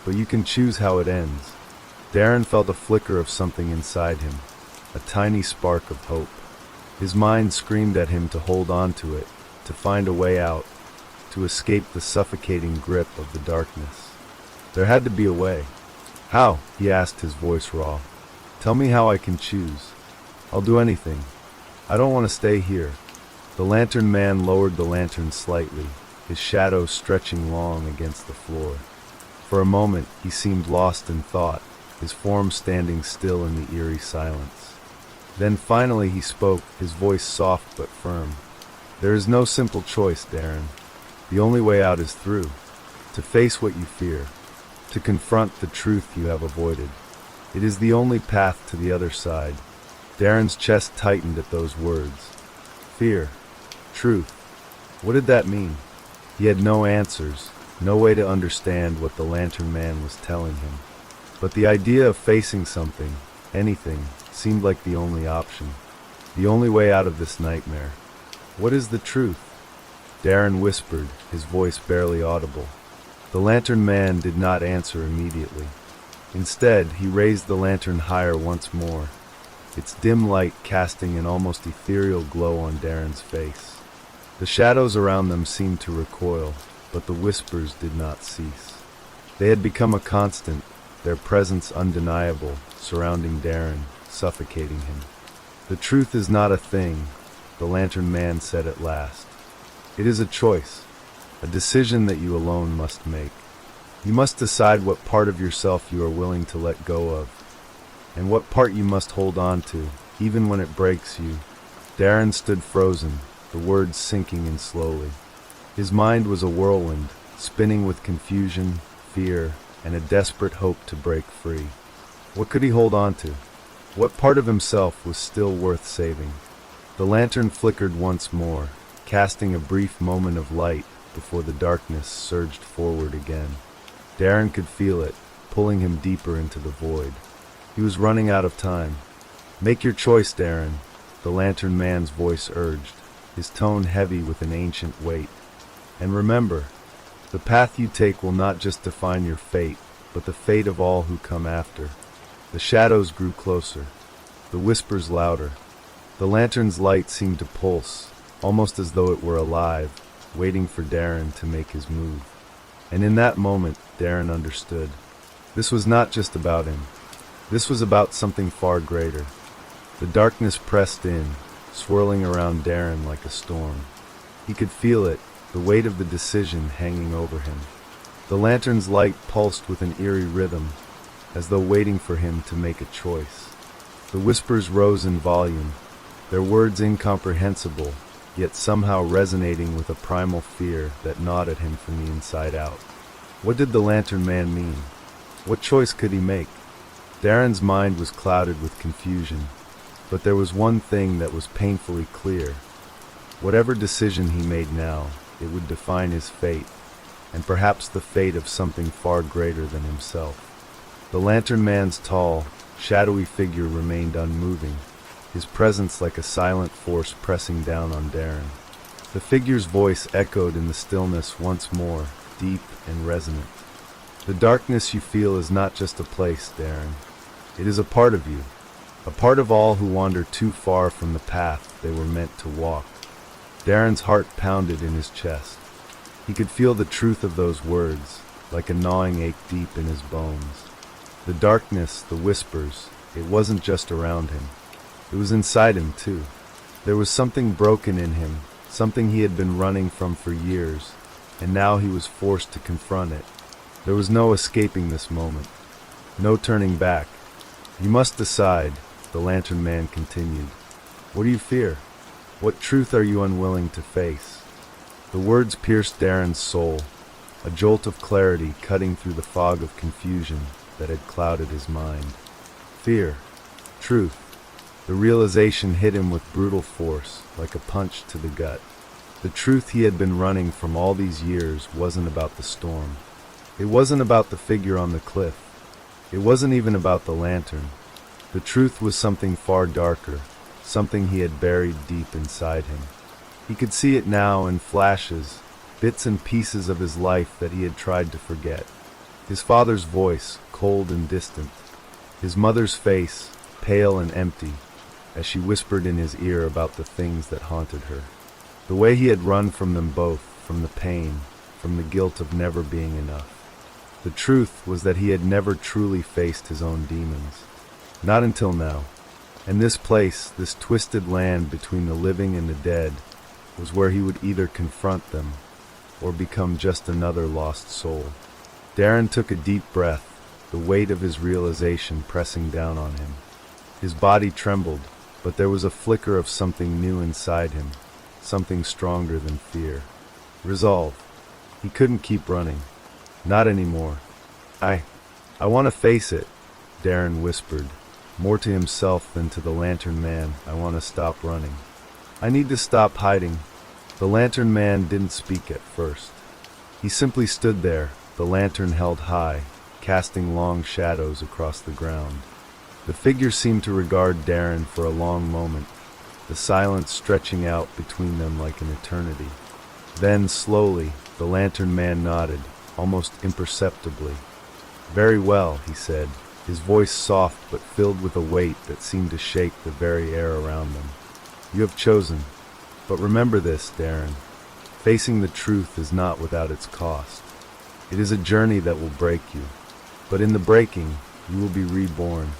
[SPEAKER 1] But you can choose how it ends. Darren felt a flicker of something inside him, a tiny spark of hope. His mind screamed at him to hold on to it, to find a way out, to escape the suffocating grip of the darkness. There had to be a way. How? He asked, his voice raw. Tell me how I can choose. I'll do anything. I don't want to stay here. The lantern man lowered the lantern slightly, his shadow stretching long against the floor. For a moment, he seemed lost in thought, his form standing still in the eerie silence. Then finally he spoke, his voice soft but firm. There is no simple choice, Darren. The only way out is through. To face what you fear. To confront the truth you have avoided. It is the only path to the other side. Darren's chest tightened at those words. Fear. Truth. What did that mean? He had no answers, no way to understand what the lantern man was telling him. But the idea of facing something, anything, seemed like the only option. The only way out of this nightmare. What is the truth? Darren whispered, his voice barely audible. The lantern man did not answer immediately. Instead, he raised the lantern higher once more, its dim light casting an almost ethereal glow on Darren's face. The shadows around them seemed to recoil, but the whispers did not cease. They had become a constant, their presence undeniable, surrounding Darren, suffocating him. The truth is not a thing, the lantern man said at last. It is a choice, a decision that you alone must make. You must decide what part of yourself you are willing to let go of, and what part you must hold on to, even when it breaks you. Darren stood frozen, the words sinking in slowly. His mind was a whirlwind, spinning with confusion, fear, and a desperate hope to break free. What could he hold on to? What part of himself was still worth saving? The lantern flickered once more, casting a brief moment of light before the darkness surged forward again. Darren could feel it, pulling him deeper into the void. He was running out of time. Make your choice, Darren, the lantern man's voice urged, his tone heavy with an ancient weight. And remember, the path you take will not just define your fate, but the fate of all who come after. The shadows grew closer, the whispers louder. The lantern's light seemed to pulse, almost as though it were alive, waiting for Darren to make his move. And in that moment, Darren understood. This was not just about him. This was about something far greater. The darkness pressed in, swirling around Darren like a storm. He could feel it, the weight of the decision hanging over him. The lantern's light pulsed with an eerie rhythm, as though waiting for him to make a choice. The whispers rose in volume, their words incomprehensible, yet somehow resonating with a primal fear that gnawed at him from the inside out. What did the lantern man mean? What choice could he make? Darren's mind was clouded with confusion, but there was one thing that was painfully clear. Whatever decision he made now, it would define his fate, and perhaps the fate of something far greater than himself. The lantern man's tall, shadowy figure remained unmoving, his presence like a silent force pressing down on Darren. The figure's voice echoed in the stillness once more, deep and resonant. The darkness you feel is not just a place, Darren. It is a part of you, a part of all who wander too far from the path they were meant to walk. Darren's heart pounded in his chest. He could feel the truth of those words, like a gnawing ache deep in his bones. The darkness, the whispers, it wasn't just around him. It was inside him, too. There was something broken in him, something he had been running from for years, and now he was forced to confront it. There was no escaping this moment, no turning back. You must decide, the lantern man continued. What do you fear? What truth are you unwilling to face? The words pierced Darren's soul, a jolt of clarity cutting through the fog of confusion that had clouded his mind. Fear, truth, the realization hit him with brutal force, like a punch to the gut. The truth he had been running from all these years wasn't about the storm. It wasn't about the figure on the cliff. It wasn't even about the lantern. The truth was something far darker, something he had buried deep inside him. He could see it now in flashes, bits and pieces of his life that he had tried to forget. His father's voice, cold and distant. His mother's face, pale and empty, as she whispered in his ear about the things that haunted her. The way he had run from them both, from the pain, from the guilt of never being enough. The truth was that he had never truly faced his own demons. Not until now. And this place, this twisted land between the living and the dead, was where he would either confront them or become just another lost soul. Darren took a deep breath, the weight of his realization pressing down on him. His body trembled, but there was a flicker of something new inside him, something stronger than fear. Resolve. He couldn't keep running. Not anymore. I want to face it, Darren whispered, more to himself than to the lantern man. I want to stop running. I need to stop hiding. The lantern man didn't speak at first. He simply stood there, the lantern held high, casting long shadows across the ground. The figure seemed to regard Darren for a long moment, the silence stretching out between them like an eternity. Then, slowly, the lantern man nodded, almost imperceptibly. "Very well," he said, his voice soft but filled with a weight that seemed to shake the very air around them. "You have chosen. But remember this, Darren. Facing the truth is not without its cost. It is a journey that will break you. But in the breaking, you will be reborn."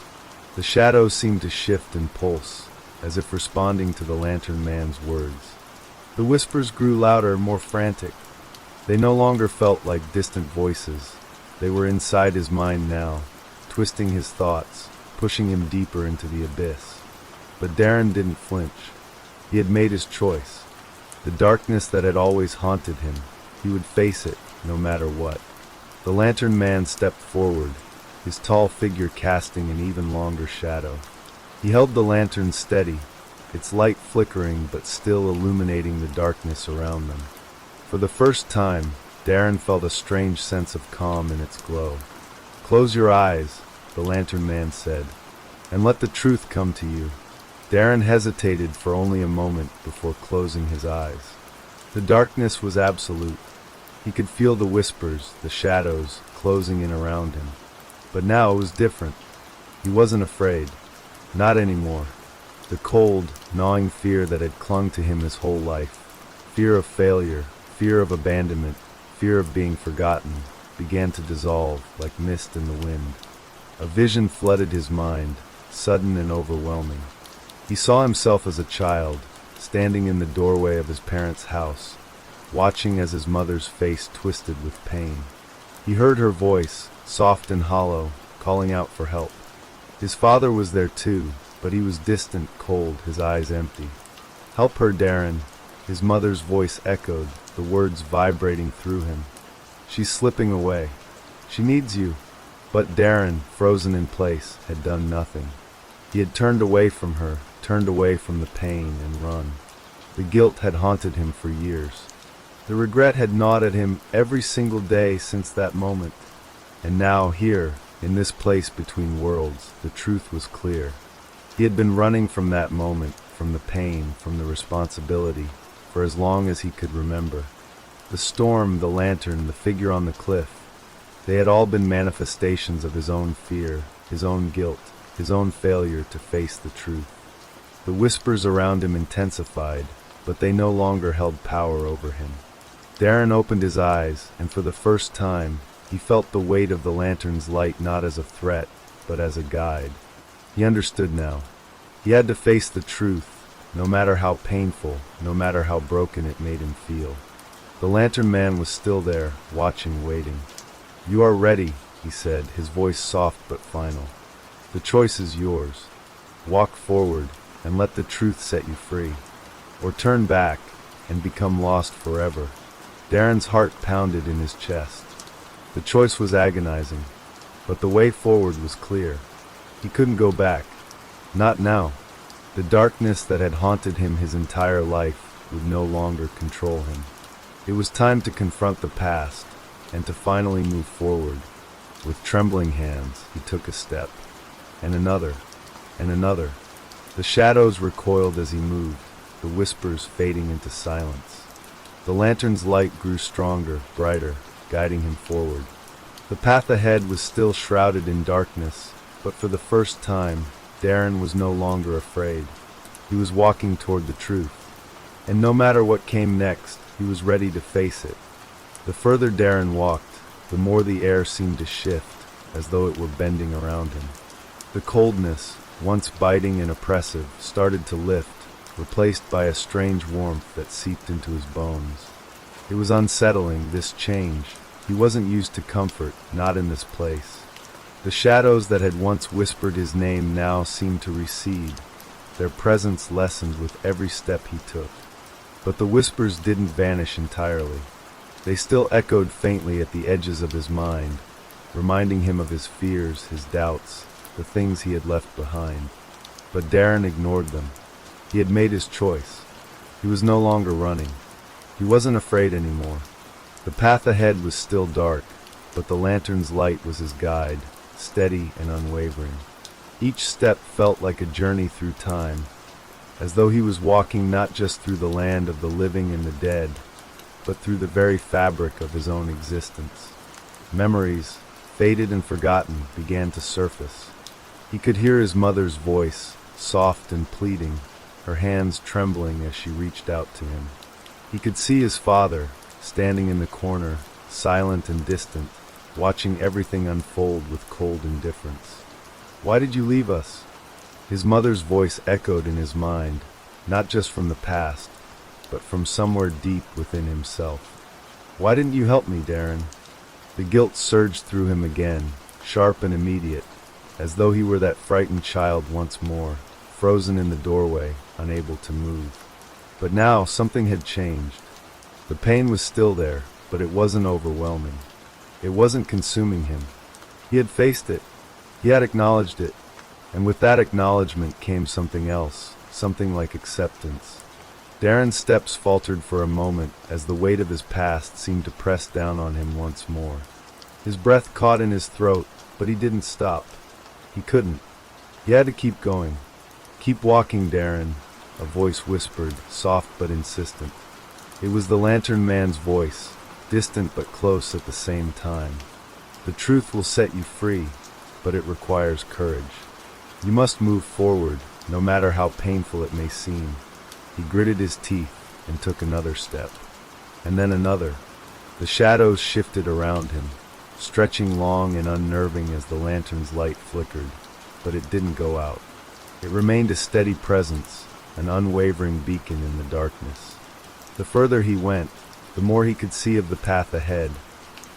[SPEAKER 1] The shadows seemed to shift and pulse, as if responding to the lantern man's words. The whispers grew louder, more frantic. They no longer felt like distant voices. They were inside his mind now, twisting his thoughts, pushing him deeper into the abyss. But Darren didn't flinch. He had made his choice. The darkness that had always haunted him, he would face it, no matter what. The lantern man stepped forward, his tall figure casting an even longer shadow. He held the lantern steady, its light flickering but still illuminating the darkness around them. For the first time, Darren felt a strange sense of calm in its glow. "Close your eyes," the lantern man said, "and let the truth come to you." Darren hesitated for only a moment before closing his eyes. The darkness was absolute. He could feel the whispers, the shadows, closing in around him. But now it was different. He wasn't afraid. Not anymore. The cold, gnawing fear that had clung to him his whole life, fear of failure, fear of abandonment, fear of being forgotten, began to dissolve like mist in the wind. A vision flooded his mind, sudden and overwhelming. He saw himself as a child, standing in the doorway of his parents' house, watching as his mother's face twisted with pain. He heard her voice, soft and hollow, calling out for help. His father was there too, but he was distant, cold, his eyes empty. "Help her, Darren," his mother's voice echoed, the words vibrating through him. "She's slipping away. She needs you." But Darren, frozen in place, had done nothing. He had turned away from her, turned away from the pain, and run. The guilt had haunted him for years. The regret had gnawed at him every single day since that moment. And now, here, in this place between worlds, the truth was clear. He had been running from that moment, from the pain, from the responsibility, for as long as he could remember. The storm, the lantern, the figure on the cliff, they had all been manifestations of his own fear, his own guilt, his own failure to face the truth. The whispers around him intensified, but they no longer held power over him. Darren opened his eyes, and for the first time, he felt the weight of the lantern's light not as a threat, but as a guide. He understood now. He had to face the truth, no matter how painful, no matter how broken it made him feel. The lantern man was still there, watching, waiting. "You are ready," he said, his voice soft but final. "The choice is yours. Walk forward, and let the truth set you free. Or turn back, and become lost forever." Darren's heart pounded in his chest. The choice was agonizing, but the way forward was clear. He couldn't go back. Not now. The darkness that had haunted him his entire life would no longer control him. It was time to confront the past, and to finally move forward. With trembling hands, he took a step, and another, and another. The shadows recoiled as he moved, the whispers fading into silence. The lantern's light grew stronger, brighter, guiding him forward. The path ahead was still shrouded in darkness, but for the first time, Darren was no longer afraid. He was walking toward the truth. And no matter what came next, he was ready to face it. The further Darren walked, the more the air seemed to shift, as though it were bending around him. The coldness, once biting and oppressive, started to lift, replaced by a strange warmth that seeped into his bones. It was unsettling, this change. He wasn't used to comfort, not in this place. The shadows that had once whispered his name now seemed to recede. Their presence lessened with every step he took. But the whispers didn't vanish entirely. They still echoed faintly at the edges of his mind, reminding him of his fears, his doubts, the things he had left behind. But Darren ignored them. He had made his choice. He was no longer running. He wasn't afraid anymore. The path ahead was still dark, but the lantern's light was his guide, steady and unwavering. Each step felt like a journey through time, as though he was walking not just through the land of the living and the dead, but through the very fabric of his own existence. Memories, faded and forgotten, began to surface. He could hear his mother's voice, soft and pleading, her hands trembling as she reached out to him. He could see his father, standing in the corner, silent and distant, watching everything unfold with cold indifference. "Why did you leave us?" His mother's voice echoed in his mind, not just from the past, but from somewhere deep within himself. "Why didn't you help me, Darren?" The guilt surged through him again, sharp and immediate, as though he were that frightened child once more, frozen in the doorway, unable to move. But now something had changed. The pain was still there, but it wasn't overwhelming. It wasn't consuming him. He had faced it. He had acknowledged it. And with that acknowledgement came something else, something like acceptance. Darren's steps faltered for a moment as the weight of his past seemed to press down on him once more. His breath caught in his throat, but he didn't stop. He couldn't. He had to keep going. "Keep walking, Darren," a voice whispered, soft but insistent. It was the lantern man's voice, distant but close at the same time. "The truth will set you free, but it requires courage. You must move forward, no matter how painful it may seem." He gritted his teeth and took another step, and then another. The shadows shifted around him, stretching long and unnerving as the lantern's light flickered, but it didn't go out. It remained a steady presence, an unwavering beacon in the darkness. The further he went, the more he could see of the path ahead,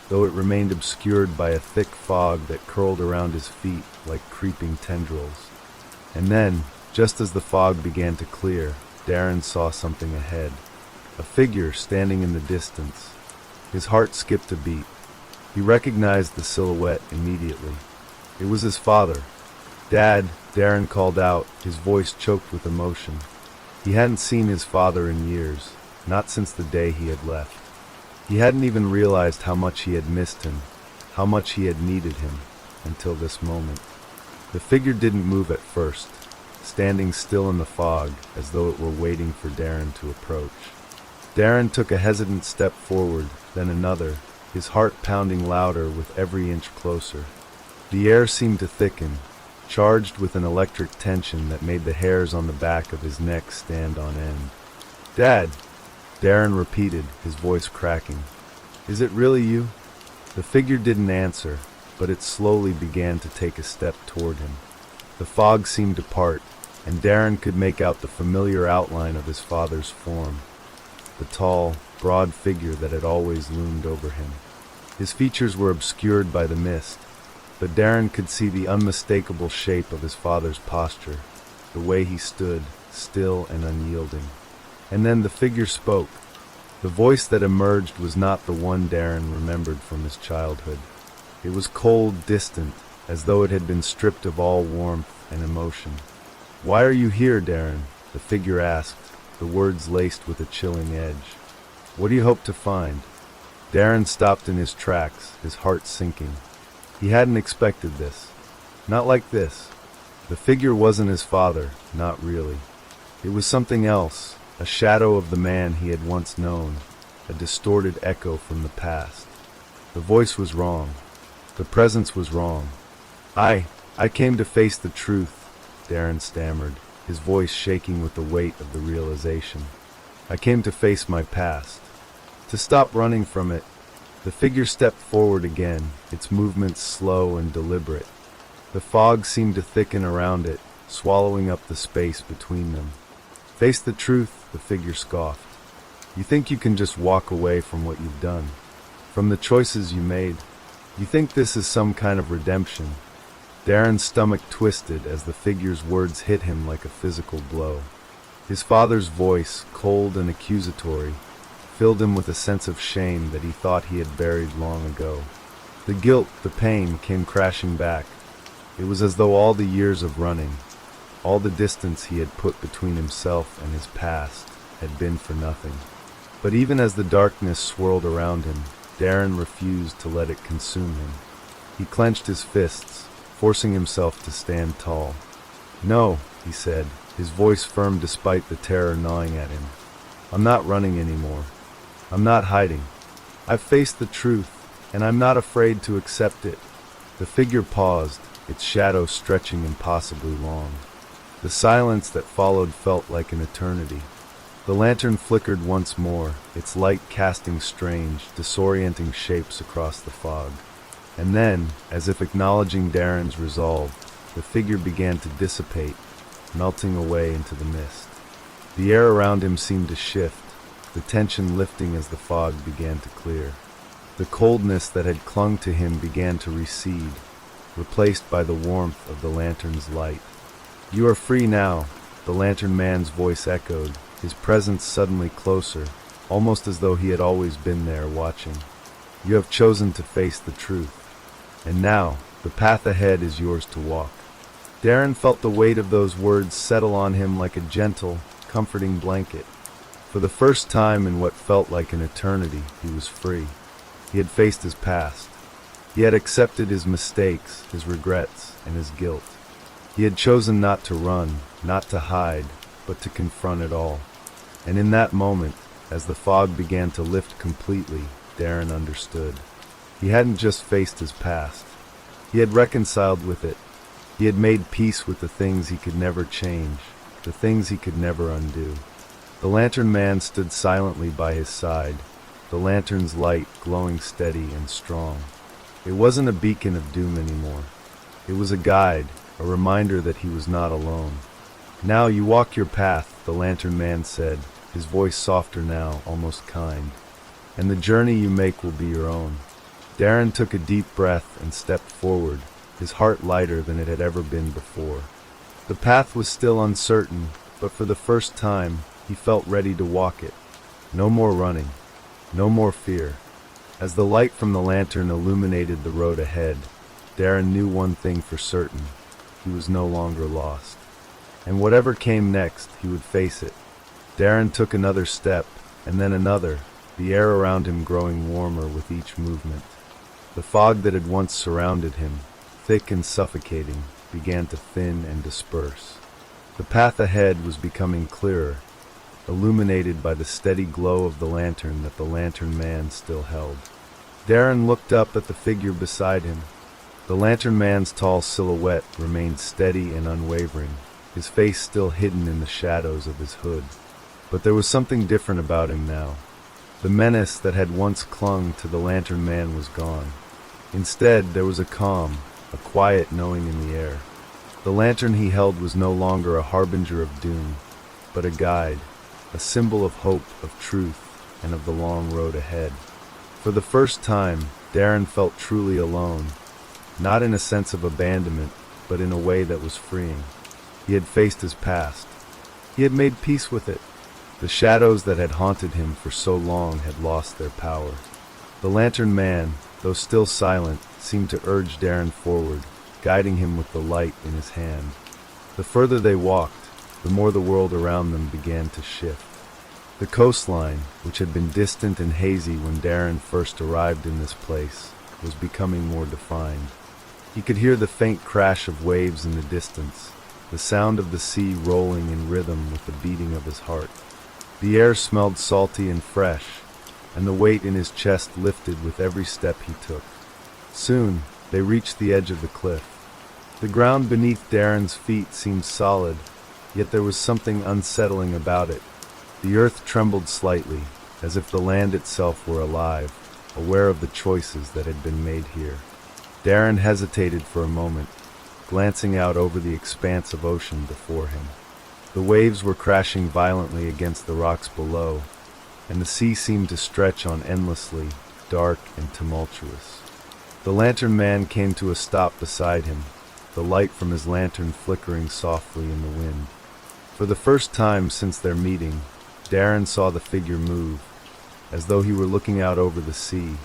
[SPEAKER 1] though it remained obscured by a thick fog that curled around his feet like creeping tendrils. And then, just as the fog began to clear, Darren saw something ahead, a figure standing in the distance. His heart skipped a beat. He recognized the silhouette immediately. It was his father. "Dad," Darren called out, his voice choked with emotion. He hadn't seen his father in years, not since the day he had left. He hadn't even realized how much he had missed him, how much he had needed him, until this moment. The figure didn't move at first, standing still in the fog as though it were waiting for Darren to approach. Darren took a hesitant step forward, then another, his heart pounding louder with every inch closer. The air seemed to thicken, charged with an electric tension that made the hairs on the back of his neck stand on end. "Dad!" Darren repeated, his voice cracking. "Is it really you?" The figure didn't answer, but it slowly began to take a step toward him. The fog seemed to part, and Darren could make out the familiar outline of his father's form, the tall, broad figure that had always loomed over him. His features were obscured by the mist, but Darren could see the unmistakable shape of his father's posture, the way he stood, still and unyielding. And then the figure spoke. The voice that emerged was not the one Darren remembered from his childhood. It was cold, distant, as though it had been stripped of all warmth and emotion. "Why are you here, Darren?" the figure asked, the words laced with a chilling edge. "What do you hope to find?" Darren stopped in his tracks, his heart sinking. He hadn't expected this. Not like this. The figure wasn't his father, not really. It was something else, a shadow of the man he had once known, a distorted echo from the past. The voice was wrong. The presence was wrong. I came to face the truth," Darren stammered, his voice shaking with the weight of the realization. "I came to face my past. To stop running from it." The figure stepped forward again, its movements slow and deliberate. The fog seemed to thicken around it, swallowing up the space between them. "Face the truth," the figure scoffed. "You think you can just walk away from what you've done, from the choices you made? You think this is some kind of redemption?" Darren's stomach twisted as the figure's words hit him like a physical blow. His father's voice, cold and accusatory, filled him with a sense of shame that he thought he had buried long ago. The guilt, the pain, came crashing back. It was as though all the years of running, all the distance he had put between himself and his past, had been for nothing. But even as the darkness swirled around him, Darren refused to let it consume him. He clenched his fists, forcing himself to stand tall. "No," he said, his voice firm despite the terror gnawing at him. "I'm not running anymore. I'm not hiding. I've faced the truth, and I'm not afraid to accept it." The figure paused, its shadow stretching impossibly long. The silence that followed felt like an eternity. The lantern flickered once more, its light casting strange, disorienting shapes across the fog. And then, as if acknowledging Darren's resolve, the figure began to dissipate, melting away into the mist. The air around him seemed to shift, the tension lifting as the fog began to clear. The coldness that had clung to him began to recede, replaced by the warmth of the lantern's light. "You are free now," the lantern man's voice echoed, his presence suddenly closer, almost as though he had always been there watching. "You have chosen to face the truth. And now, the path ahead is yours to walk." Darren felt the weight of those words settle on him like a gentle, comforting blanket. For the first time in what felt like an eternity, he was free. He had faced his past. He had accepted his mistakes, his regrets, and his guilt. He had chosen not to run, not to hide, but to confront it all. And in that moment, as the fog began to lift completely, Darren understood. He hadn't just faced his past. He had reconciled with it. He had made peace with the things he could never change, the things he could never undo. The lantern man stood silently by his side, the lantern's light glowing steady and strong. It wasn't a beacon of doom anymore. It was a guide, a reminder that he was not alone. "Now you walk your path," the lantern man said, his voice softer now, almost kind. "And the journey you make will be your own." Darren took a deep breath and stepped forward, his heart lighter than it had ever been before. The path was still uncertain, but for the first time, he felt ready to walk it. No more running, no more fear. As the light from the lantern illuminated the road ahead, Darren knew one thing for certain: he was no longer lost. And whatever came next, he would face it. Darren took another step, and then another, the air around him growing warmer with each movement. The fog that had once surrounded him, thick and suffocating, began to thin and disperse. The path ahead was becoming clearer, illuminated by the steady glow of the lantern that the lantern man still held. Darren looked up at the figure beside him. The lantern man's tall silhouette remained steady and unwavering, his face still hidden in the shadows of his hood. But there was something different about him now. The menace that had once clung to the lantern man was gone. Instead, there was a calm, a quiet knowing in the air. The lantern he held was no longer a harbinger of doom, but a guide, a symbol of hope, of truth, and of the long road ahead. For the first time, Darren felt truly alone, not in a sense of abandonment, but in a way that was freeing. He had faced his past. He had made peace with it. The shadows that had haunted him for so long had lost their power. The lantern man, though still silent, seemed to urge Darren forward, guiding him with the light in his hand. The further they walked, the more the world around them began to shift. The coastline, which had been distant and hazy when Darren first arrived in this place, was becoming more defined. He could hear the faint crash of waves in the distance, the sound of the sea rolling in rhythm with the beating of his heart. The air smelled salty and fresh, and the weight in his chest lifted with every step he took. Soon, they reached the edge of the cliff. The ground beneath Darren's feet seemed solid, yet there was something unsettling about it. The earth trembled slightly, as if the land itself were alive, aware of the choices that had been made here. Darren hesitated for a moment, glancing out over the expanse of ocean before him. The waves were crashing violently against the rocks below, and the sea seemed to stretch on endlessly, dark and tumultuous. The lantern man came to a stop beside him, the light from his lantern flickering softly in the wind. For the first time since their meeting, Darren saw the figure move, as though he were looking out over the sea,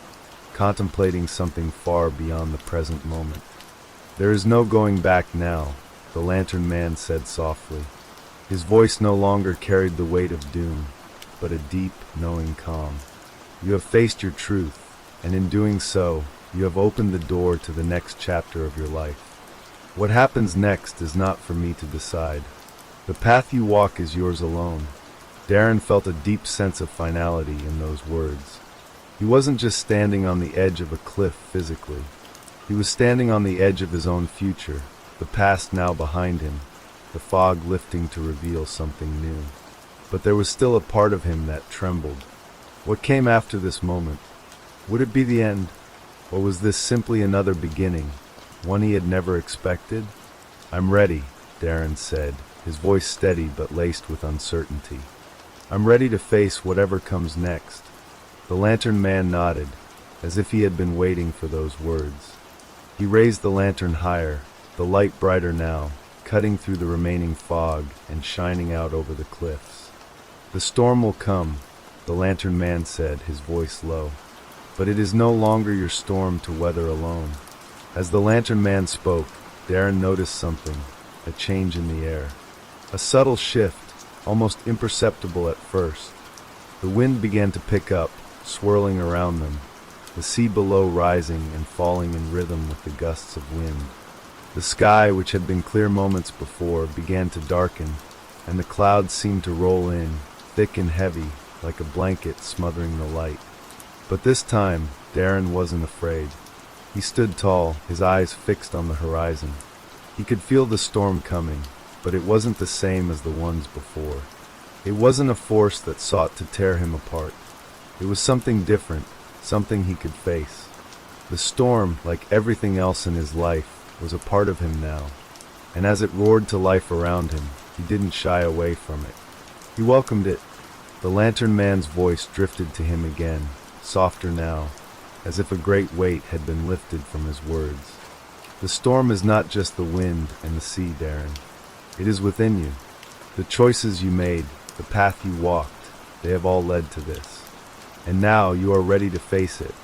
[SPEAKER 1] contemplating something far beyond the present moment. "There is no going back now," the lantern man said softly. His voice no longer carried the weight of doom, but a deep, knowing calm. "You have faced your truth, and in doing so, you have opened the door to the next chapter of your life. What happens next is not for me to decide. The path you walk is yours alone. Darren felt a deep sense of finality in those words. He wasn't just standing on the edge of a cliff physically. He was standing on the edge of his own future, the past now behind him, the fog lifting to reveal something new. But there was still a part of him that trembled. What came after this moment? Would it be the end? Or was this simply another beginning, one he had never expected? "I'm ready," Darren said, his voice steady but laced with uncertainty. "I'm ready to face whatever comes next." The lantern man nodded, as if he had been waiting for those words. He raised the lantern higher, the light brighter now, cutting through the remaining fog and shining out over the cliffs. "The storm will come," the lantern man said, his voice low. "But it is no longer your storm to weather alone." As the lantern man spoke, Darren noticed something, a change in the air. A subtle shift, almost imperceptible at first. The wind began to pick up, swirling around them, the sea below rising and falling in rhythm with the gusts of wind. The sky, which had been clear moments before, began to darken, and the clouds seemed to roll in, thick and heavy, like a blanket smothering the light. But this time, Darren wasn't afraid. He stood tall, his eyes fixed on the horizon. He could feel the storm coming, but it wasn't the same as the ones before. It wasn't a force that sought to tear him apart. It was something different, something he could face. The storm, like everything else in his life, was a part of him now, and as it roared to life around him, he didn't shy away from it. He welcomed it. The lantern man's voice drifted to him again, softer now, as if a great weight had been lifted from his words. "The storm is not just the wind and the sea, Darren. It is within you. The choices you made, the path you walked, they have all led to this. And now you are ready to face it."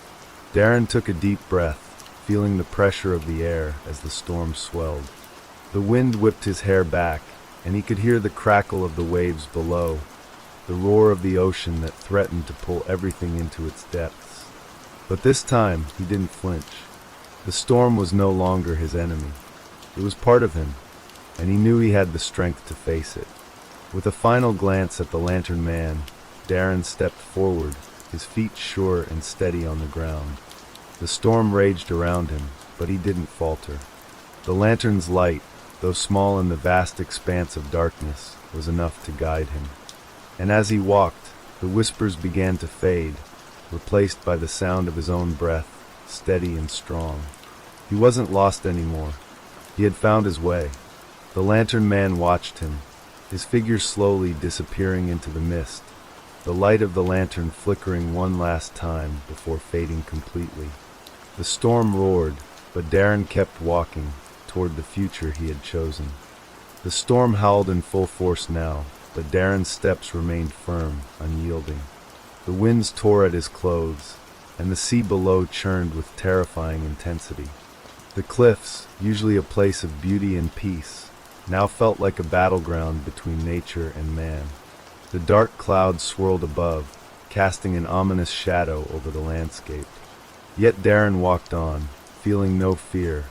[SPEAKER 1] Darren took a deep breath, feeling the pressure of the air as the storm swelled. The wind whipped his hair back, and he could hear the crackle of the waves below, the roar of the ocean that threatened to pull everything into its depths. But this time, he didn't flinch. The storm was no longer his enemy. It was part of him, and he knew he had the strength to face it. With a final glance at the lantern man, Darren stepped forward, his feet sure and steady on the ground. The storm raged around him, but he didn't falter. The lantern's light, though small in the vast expanse of darkness, was enough to guide him. And as he walked, the whispers began to fade, replaced by the sound of his own breath, steady and strong. He wasn't lost anymore. He had found his way. The lantern man watched him, his figure slowly disappearing into the mist, the light of the lantern flickering one last time before fading completely. The storm roared, but Darren kept walking toward the future he had chosen. The storm howled in full force now, but Darren's steps remained firm, unyielding. The winds tore at his clothes, and the sea below churned with terrifying intensity. The cliffs, usually a place of beauty and peace, now felt like a battleground between nature and man. The dark clouds swirled above, casting an ominous shadow over the landscape. Yet Darren walked on, feeling no fear,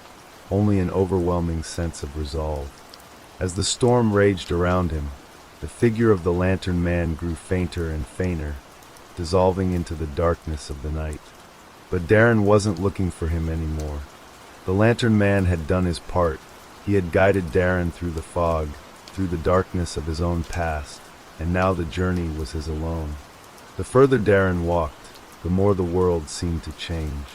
[SPEAKER 1] only an overwhelming sense of resolve. As the storm raged around him, the figure of the lantern man grew fainter and fainter, dissolving into the darkness of the night. But Darren wasn't looking for him anymore. The lantern man had done his part. He had guided Darren through the fog, through the darkness of his own past, and now the journey was his alone. The further Darren walked, the more the world seemed to change.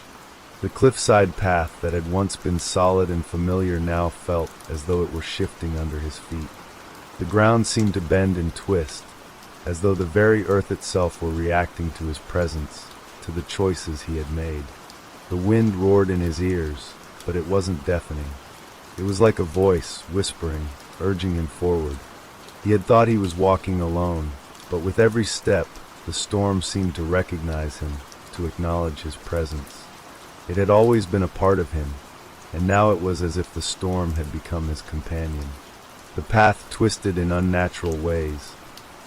[SPEAKER 1] The cliffside path that had once been solid and familiar now felt as though it were shifting under his feet. The ground seemed to bend and twist, as though the very earth itself were reacting to his presence, to the choices he had made. The wind roared in his ears, but it wasn't deafening. It was like a voice, whispering, urging him forward. He had thought he was walking alone, but with every step, the storm seemed to recognize him, to acknowledge his presence. It had always been a part of him, and now it was as if the storm had become his companion. The path twisted in unnatural ways,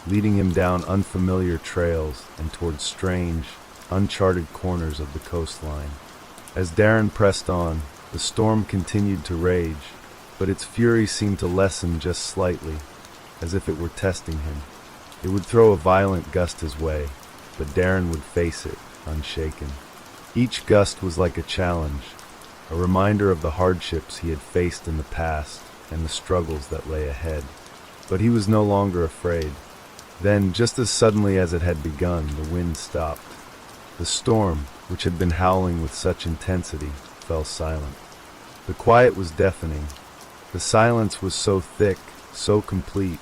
[SPEAKER 1] leading him down unfamiliar trails and toward strange, uncharted corners of the coastline. As Darren pressed on, the storm continued to rage, but its fury seemed to lessen just slightly, as if it were testing him. It would throw a violent gust his way, but Darren would face it, unshaken. Each gust was like a challenge, a reminder of the hardships he had faced in the past and the struggles that lay ahead. But he was no longer afraid. Then, just as suddenly as it had begun, the wind stopped. The storm, which had been howling with such intensity, fell silent. The quiet was deafening. The silence was so thick, so complete,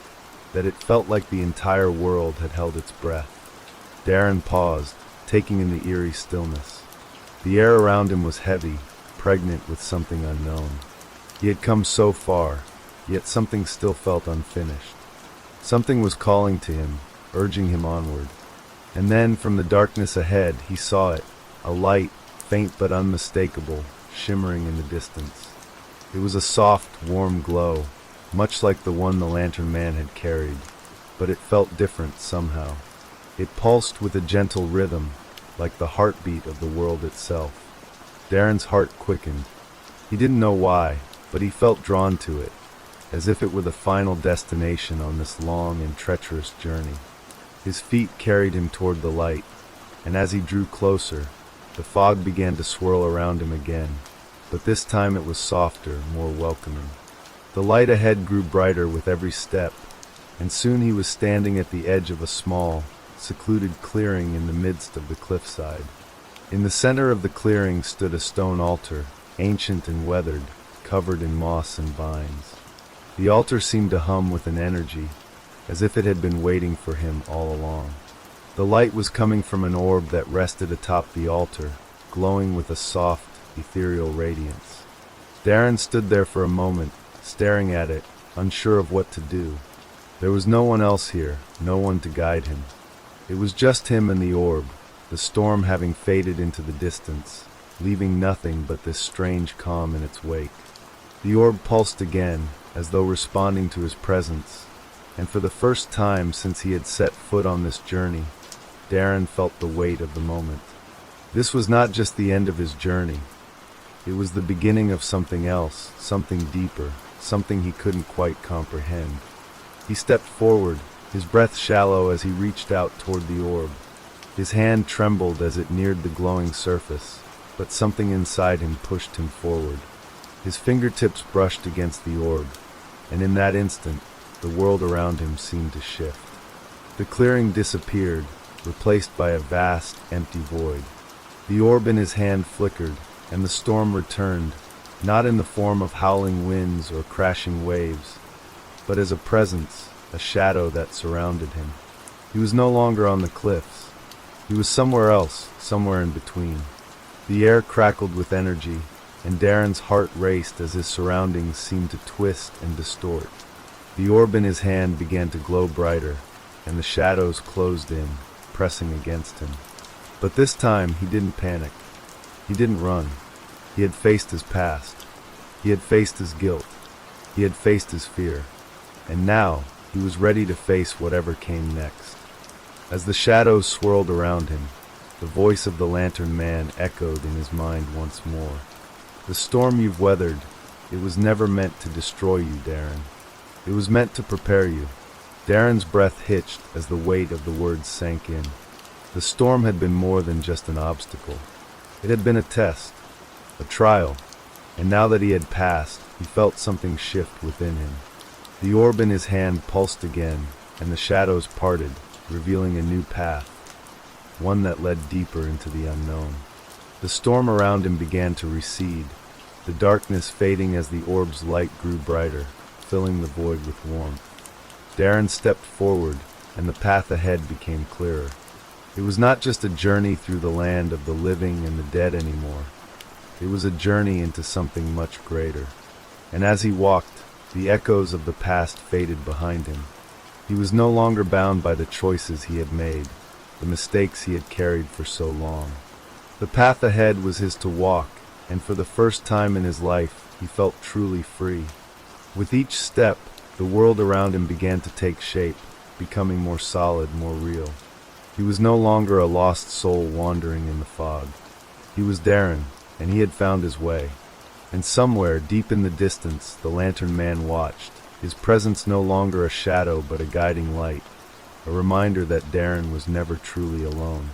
[SPEAKER 1] that it felt like the entire world had held its breath. Darren paused, taking in the eerie stillness. The air around him was heavy, pregnant with something unknown. He had come so far, yet something still felt unfinished. Something was calling to him, urging him onward. And then, from the darkness ahead, he saw it, a light, faint but unmistakable, shimmering in the distance. It was a soft, warm glow, much like the one the lantern man had carried, but it felt different somehow. It pulsed with a gentle rhythm, like the heartbeat of the world itself. Darren's heart quickened. He didn't know why, but he felt drawn to it, as if it were the final destination on this long and treacherous journey. His feet carried him toward the light, and as he drew closer, the fog began to swirl around him again, but this time it was softer, more welcoming. The light ahead grew brighter with every step, and soon he was standing at the edge of a small, secluded clearing in the midst of the cliffside. In the center of the clearing stood a stone altar, ancient and weathered, covered in moss and vines. The altar seemed to hum with an energy, as if it had been waiting for him all along. The light was coming from an orb that rested atop the altar, glowing with a soft, ethereal radiance. Darren stood there for a moment, staring at it, unsure of what to do. There was no one else here, no one to guide him. It was just him and the orb, the storm having faded into the distance, leaving nothing but this strange calm in its wake. The orb pulsed again, as though responding to his presence, and for the first time since he had set foot on this journey, Darren felt the weight of the moment. This was not just the end of his journey. It was the beginning of something else, something deeper, something he couldn't quite comprehend. He stepped forward, his breath shallow as he reached out toward the orb. His hand trembled as it neared the glowing surface, but something inside him pushed him forward. His fingertips brushed against the orb, and in that instant, the world around him seemed to shift. The clearing disappeared, replaced by a vast, empty void. The orb in his hand flickered, and the storm returned, not in the form of howling winds or crashing waves, but as a presence, a shadow that surrounded him. He was no longer on the cliffs. He was somewhere else, somewhere in between. The air crackled with energy, and Darren's heart raced as his surroundings seemed to twist and distort. The orb in his hand began to glow brighter, and the shadows closed in, pressing against him. But this time he didn't panic. He didn't run. He had faced his past. He had faced his guilt. He had faced his fear. And now he was ready to face whatever came next. As the shadows swirled around him, the voice of the lantern man echoed in his mind once more. The storm you've weathered, it was never meant to destroy you, Darren. It was meant to prepare you. Darren's breath hitched as the weight of the words sank in. The storm had been more than just an obstacle. It had been a test, a trial, and now that he had passed, he felt something shift within him. The orb in his hand pulsed again, and the shadows parted, revealing a new path, one that led deeper into the unknown. The storm around him began to recede, the darkness fading as the orb's light grew brighter, filling the void with warmth. Darren stepped forward, and the path ahead became clearer. It was not just a journey through the land of the living and the dead anymore. It was a journey into something much greater. And as he walked, the echoes of the past faded behind him. He was no longer bound by the choices he had made, the mistakes he had carried for so long. The path ahead was his to walk, and for the first time in his life, he felt truly free. With each step, the world around him began to take shape, becoming more solid, more real. He was no longer a lost soul wandering in the fog. He was Darren, and he had found his way. And somewhere, deep in the distance, the lantern man watched, his presence no longer a shadow but a guiding light, a reminder that Darren was never truly alone.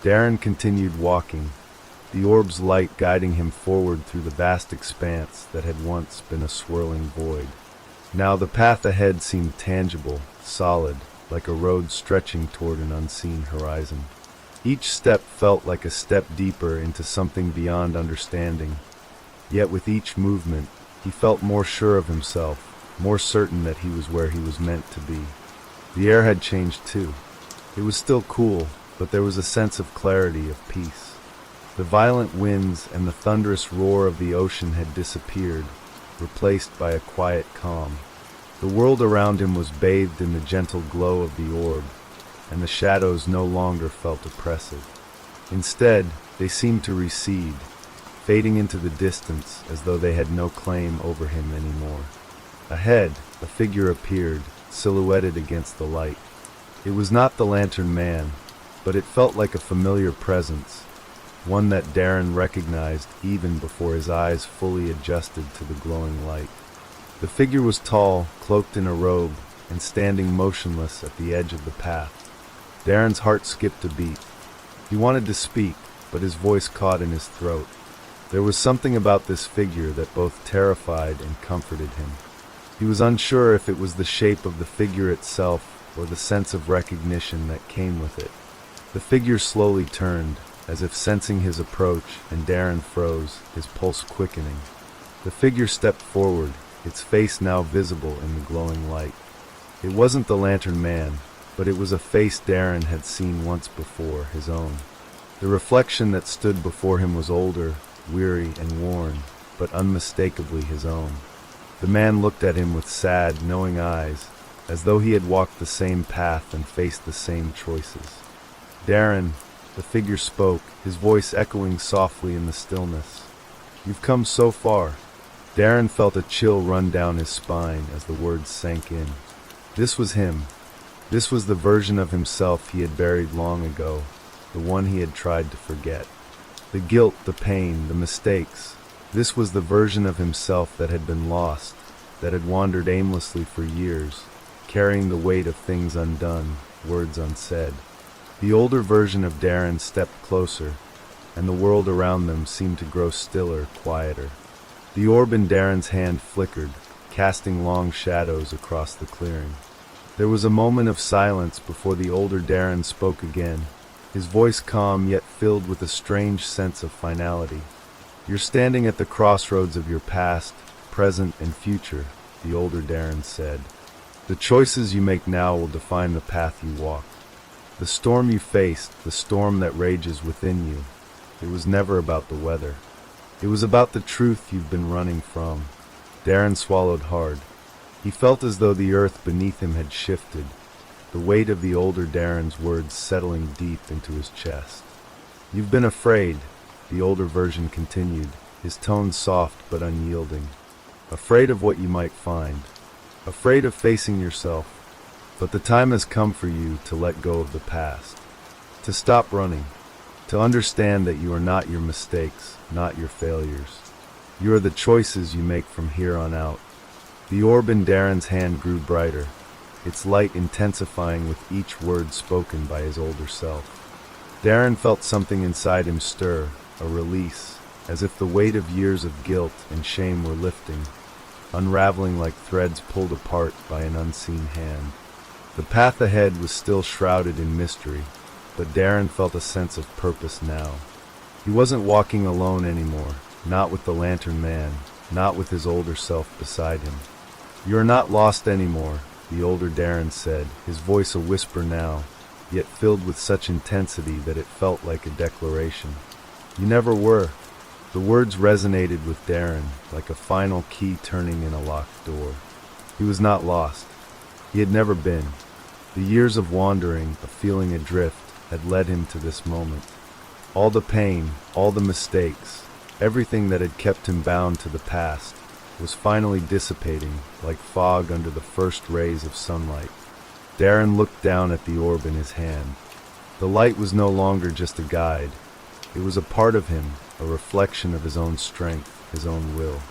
[SPEAKER 1] Darren continued walking, the orb's light guiding him forward through the vast expanse that had once been a swirling void. Now the path ahead seemed tangible, solid, like a road stretching toward an unseen horizon. Each step felt like a step deeper into something beyond understanding. Yet with each movement, he felt more sure of himself, more certain that he was where he was meant to be. The air had changed too. It was still cool, but there was a sense of clarity, of peace. The violent winds and the thunderous roar of the ocean had disappeared, replaced by a quiet calm. The world around him was bathed in the gentle glow of the orb, and the shadows no longer felt oppressive. Instead, they seemed to recede, fading into the distance as though they had no claim over him anymore. Ahead, a figure appeared, silhouetted against the light. It was not the lantern man, but it felt like a familiar presence, one that Darren recognized even before his eyes fully adjusted to the glowing light. The figure was tall, cloaked in a robe, and standing motionless at the edge of the path. Darren's heart skipped a beat. He wanted to speak, but his voice caught in his throat. There was something about this figure that both terrified and comforted him. He was unsure if it was the shape of the figure itself or the sense of recognition that came with it. The figure slowly turned, as if sensing his approach, and Darren froze, his pulse quickening. The figure stepped forward, its face now visible in the glowing light. It wasn't the lantern man, but it was a face Darren had seen once before, his own. The reflection that stood before him was older, weary and worn, but unmistakably his own. The man looked at him with sad, knowing eyes, as though he had walked the same path and faced the same choices. "Darren," the figure spoke, his voice echoing softly in the stillness. "You've come so far." Darren felt a chill run down his spine as the words sank in. This was him. This was the version of himself he had buried long ago, the one he had tried to forget. The guilt, the pain, the mistakes. This was the version of himself that had been lost, that had wandered aimlessly for years, carrying the weight of things undone, words unsaid. The older version of Darren stepped closer, and the world around them seemed to grow stiller, quieter. The orb in Darren's hand flickered, casting long shadows across the clearing. There was a moment of silence before the older Darren spoke again, his voice calm yet filled with a strange sense of finality. "You're standing at the crossroads of your past, present, and future," the older Darren said. "The choices you make now will define the path you walk. The storm you faced, the storm that rages within you, it was never about the weather. It was about the truth you've been running from." Darren swallowed hard. He felt as though the earth beneath him had shifted, the weight of the older Darren's words settling deep into his chest. "You've been afraid," the older version continued, his tone soft but unyielding. "Afraid of what you might find. Afraid of facing yourself. But the time has come for you to let go of the past. To stop running. To understand that you are not your mistakes, not your failures. You are the choices you make from here on out." The orb in Darren's hand grew brighter, its light intensifying with each word spoken by his older self. Darren felt something inside him stir, a release, as if the weight of years of guilt and shame were lifting, unraveling like threads pulled apart by an unseen hand. The path ahead was still shrouded in mystery, but Darren felt a sense of purpose now. He wasn't walking alone anymore, not with the lantern man, not with his older self beside him. "You're not lost anymore," the older Darren said, his voice a whisper now, yet filled with such intensity that it felt like a declaration. "You never were." The words resonated with Darren, like a final key turning in a locked door. He was not lost. He had never been. The years of wandering, of feeling adrift, had led him to this moment. All the pain, all the mistakes, everything that had kept him bound to the past, was finally dissipating, like fog under the first rays of sunlight. Darren looked down at the orb in his hand. The light was no longer just a guide. It was a part of him, a reflection of his own strength. his own will.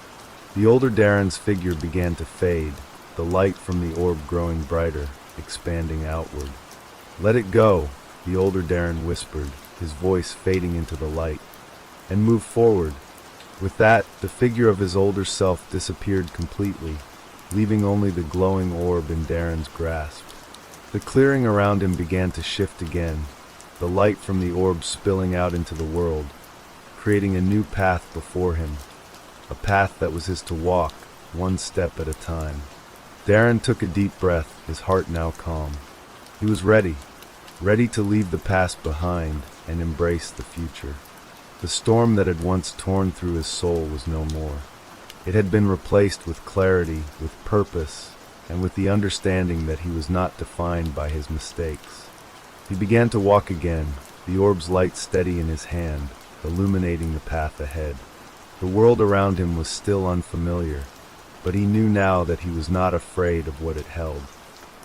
[SPEAKER 1] The older Darren's figure began to fade, the light from the orb growing brighter, expanding outward. "Let it go," the older Darren whispered, his voice fading into the light. "And move forward." With that, the figure of his older self disappeared completely, leaving only the glowing orb in Darren's grasp. The clearing around him began to shift again, the light from the orb spilling out into the world, creating a new path before him, a path that was his to walk, one step at a time. Darren took a deep breath, his heart now calm. He was ready to leave the past behind and embrace the future. The storm that had once torn through his soul was no more. It had been replaced with clarity, with purpose, and with the understanding that he was not defined by his mistakes. He began to walk again, the orb's light steady in his hand, illuminating the path ahead. The world around him was still unfamiliar, but he knew now that he was not afraid of what it held.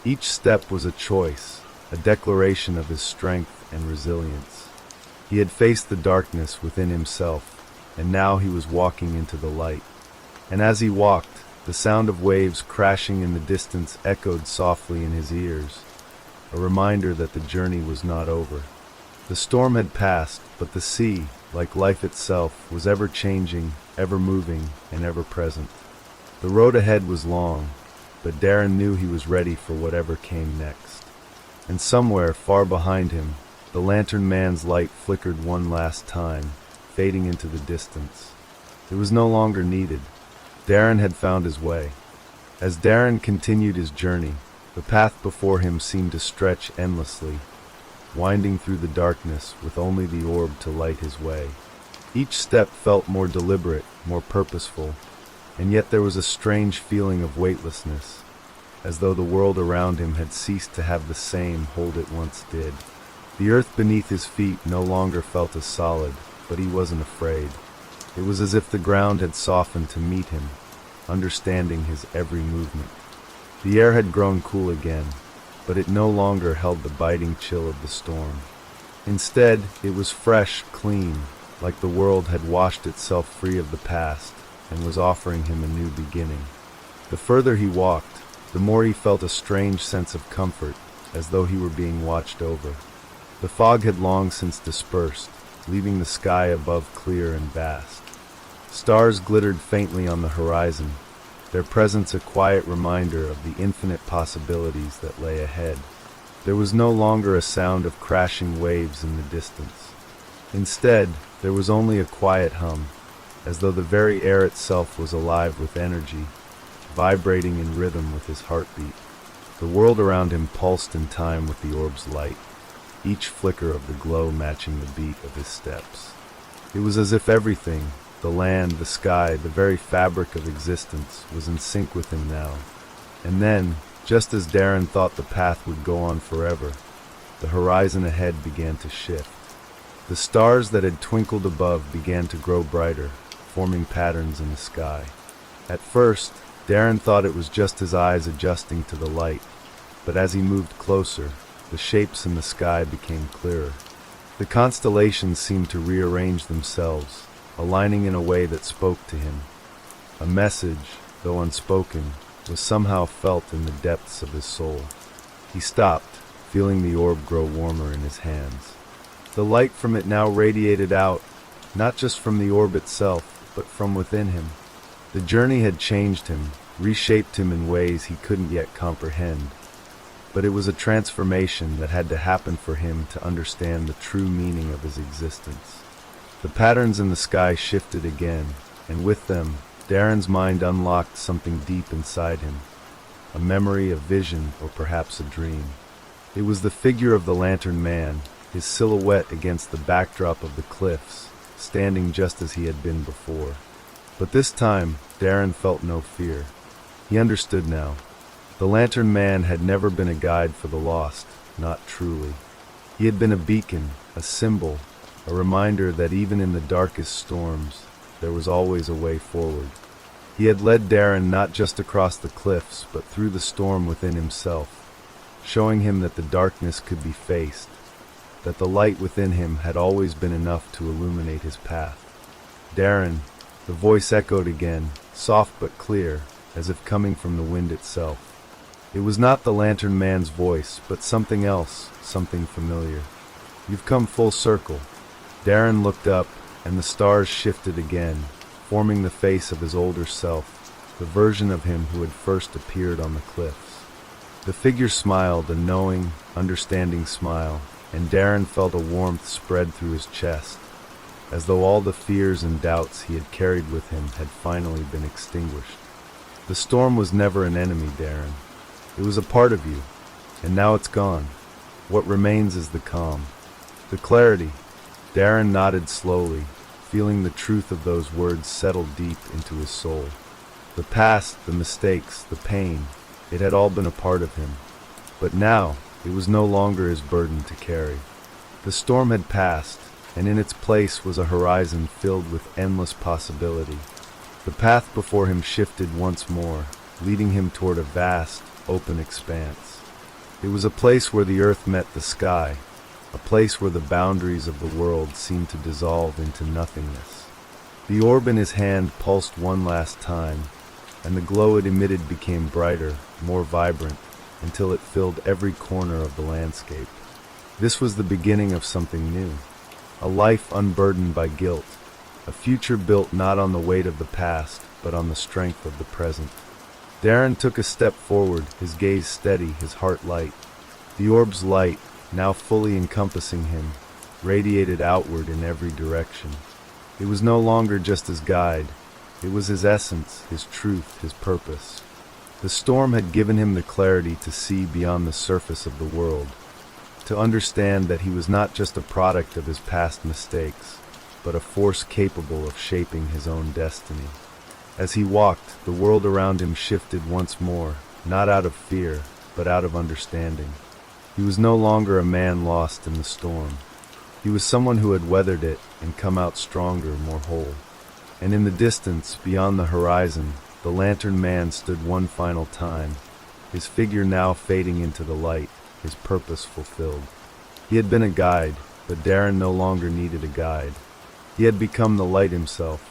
[SPEAKER 1] Each step was a choice, a declaration of his strength and resilience. He had faced the darkness within himself, and now he was walking into the light. And as he walked, the sound of waves crashing in the distance echoed softly in his ears, a reminder that the journey was not over. The storm had passed, but the sea, like life itself, was ever changing, ever moving, and ever present. The road ahead was long, but Darren knew he was ready for whatever came next. And somewhere far behind him, the lantern man's light flickered one last time, fading into the distance. It was no longer needed. Darren had found his way. As Darren continued his journey, the path before him seemed to stretch endlessly, winding through the darkness with only the orb to light his way. Each step felt more deliberate, more purposeful, and yet there was a strange feeling of weightlessness, as though the world around him had ceased to have the same hold it once did. The earth beneath his feet no longer felt as solid, but he wasn't afraid. It was as if the ground had softened to meet him, understanding his every movement. The air had grown cool again, but it no longer held the biting chill of the storm. Instead, it was fresh, clean, like the world had washed itself free of the past and was offering him a new beginning. The further he walked, the more he felt a strange sense of comfort, as though he were being watched over. The fog had long since dispersed, leaving the sky above clear and vast. Stars glittered faintly on the horizon, their presence a quiet reminder of the infinite possibilities that lay ahead. There was no longer a sound of crashing waves in the distance. Instead, there was only a quiet hum, as though the very air itself was alive with energy, vibrating in rhythm with his heartbeat. The world around him pulsed in time with the orb's light, each flicker of the glow matching the beat of his steps. It was as if everything, the land, the sky, the very fabric of existence, was in sync with him now. And then, just as Darren thought the path would go on forever, the horizon ahead began to shift. The stars that had twinkled above began to grow brighter, forming patterns in the sky. At first, Darren thought it was just his eyes adjusting to the light, but as he moved closer, the shapes in the sky became clearer. The constellations seemed to rearrange themselves, aligning in a way that spoke to him. A message, though unspoken, was somehow felt in the depths of his soul. He stopped, feeling the orb grow warmer in his hands. The light from it now radiated out, not just from the orb itself, but from within him. The journey had changed him, reshaped him in ways he couldn't yet comprehend. But it was a transformation that had to happen for him to understand the true meaning of his existence. The patterns in the sky shifted again, and with them, Darren's mind unlocked something deep inside him, a memory, a vision, or perhaps a dream. It was the figure of the lantern man, his silhouette against the backdrop of the cliffs, standing just as he had been before. But this time, Darren felt no fear. He understood now. The lantern man had never been a guide for the lost, not truly. He had been a beacon, a symbol, a reminder that even in the darkest storms, there was always a way forward. He had led Darren not just across the cliffs, but through the storm within himself, showing him that the darkness could be faced, that the light within him had always been enough to illuminate his path. Darren, The voice echoed again, soft but clear, as if coming from the wind itself. It was not the lantern man's voice, but something else, something familiar. "You've come full circle." Darren looked up, and the stars shifted again, forming the face of his older self, the version of him who had first appeared on the cliffs. The figure smiled, a knowing, understanding smile, and Darren felt a warmth spread through his chest, as though all the fears and doubts he had carried with him had finally been extinguished. The storm was never an enemy, Darren. It was a part of you, and now it's gone. What remains is the calm, the clarity. Darren nodded slowly, feeling the truth of those words settle deep into his soul. The past, the mistakes, the pain, it had all been a part of him. But now, it was no longer his burden to carry. The storm had passed, and in its place was a horizon filled with endless possibility. The path before him shifted once more, leading him toward a vast, open expanse. It was a place where the earth met the sky, a place where the boundaries of the world seemed to dissolve into nothingness. The orb in his hand pulsed one last time, and the glow it emitted became brighter, more vibrant, until it filled every corner of the landscape. This was the beginning of something new, a life unburdened by guilt, a future built not on the weight of the past, but on the strength of the present. Darren took a step forward, his gaze steady, his heart light. The orb's light, now fully encompassing him, radiated outward in every direction. It was no longer just his guide. It was his essence, his truth, his purpose. The storm had given him the clarity to see beyond the surface of the world, to understand that he was not just a product of his past mistakes, but a force capable of shaping his own destiny. As he walked, the world around him shifted once more, not out of fear, but out of understanding. He was no longer a man lost in the storm. He was someone who had weathered it and come out stronger, more whole. And in the distance, beyond the horizon, the lantern man stood one final time, his figure now fading into the light, his purpose fulfilled. He had been a guide, but Darren no longer needed a guide. He had become the light himself.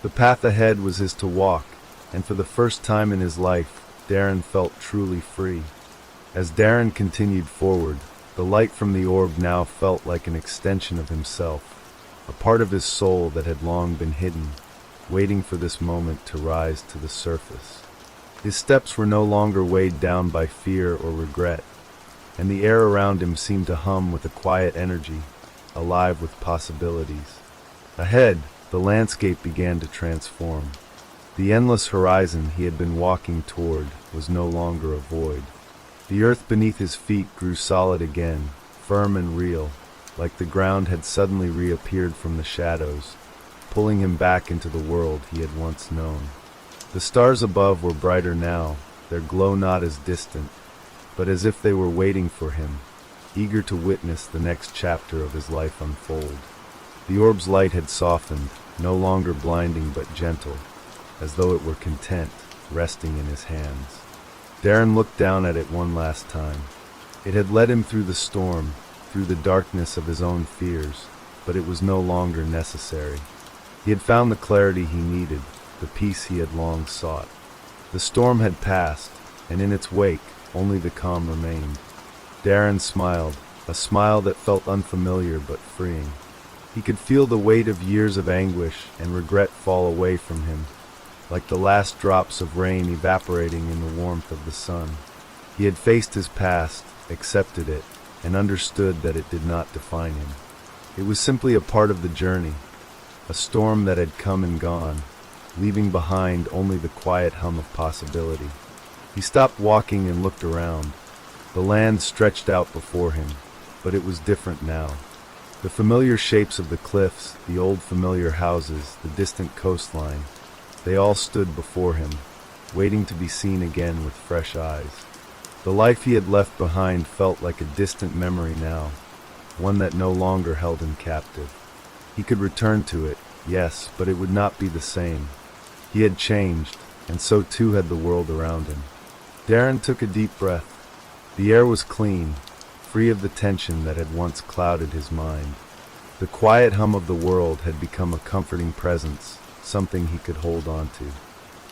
[SPEAKER 1] The path ahead was his to walk, and for the first time in his life, Darren felt truly free. As Darren continued forward, the light from the orb now felt like an extension of himself, a part of his soul that had long been hidden, waiting for this moment to rise to the surface. His steps were no longer weighed down by fear or regret, and the air around him seemed to hum with a quiet energy, alive with possibilities. Ahead, the landscape began to transform. The endless horizon he had been walking toward was no longer a void. The earth beneath his feet grew solid again, firm and real, like the ground had suddenly reappeared from the shadows, pulling him back into the world he had once known. The stars above were brighter now, their glow not as distant, but as if they were waiting for him, eager to witness the next chapter of his life unfold. The orb's light had softened, no longer blinding but gentle, as though it were content, resting in his hands. Darren looked down at it one last time. It had led him through the storm, through the darkness of his own fears, but it was no longer necessary. He had found the clarity he needed, the peace he had long sought. The storm had passed, and in its wake, only the calm remained. Darren smiled, a smile that felt unfamiliar but freeing. He could feel the weight of years of anguish and regret fall away from him, like the last drops of rain evaporating in the warmth of the sun. He had faced his past, accepted it, and understood that it did not define him. It was simply a part of the journey, a storm that had come and gone, leaving behind only the quiet hum of possibility. He stopped walking and looked around. The land stretched out before him, but it was different now. The familiar shapes of the cliffs, the old familiar houses, the distant coastline, they all stood before him, waiting to be seen again with fresh eyes. The life he had left behind felt like a distant memory now, one that no longer held him captive. He could return to it, yes, but it would not be the same. He had changed, and so too had the world around him. Darren took a deep breath. The air was clean, free of the tension that had once clouded his mind. The quiet hum of the world had become a comforting presence, something he could hold on to.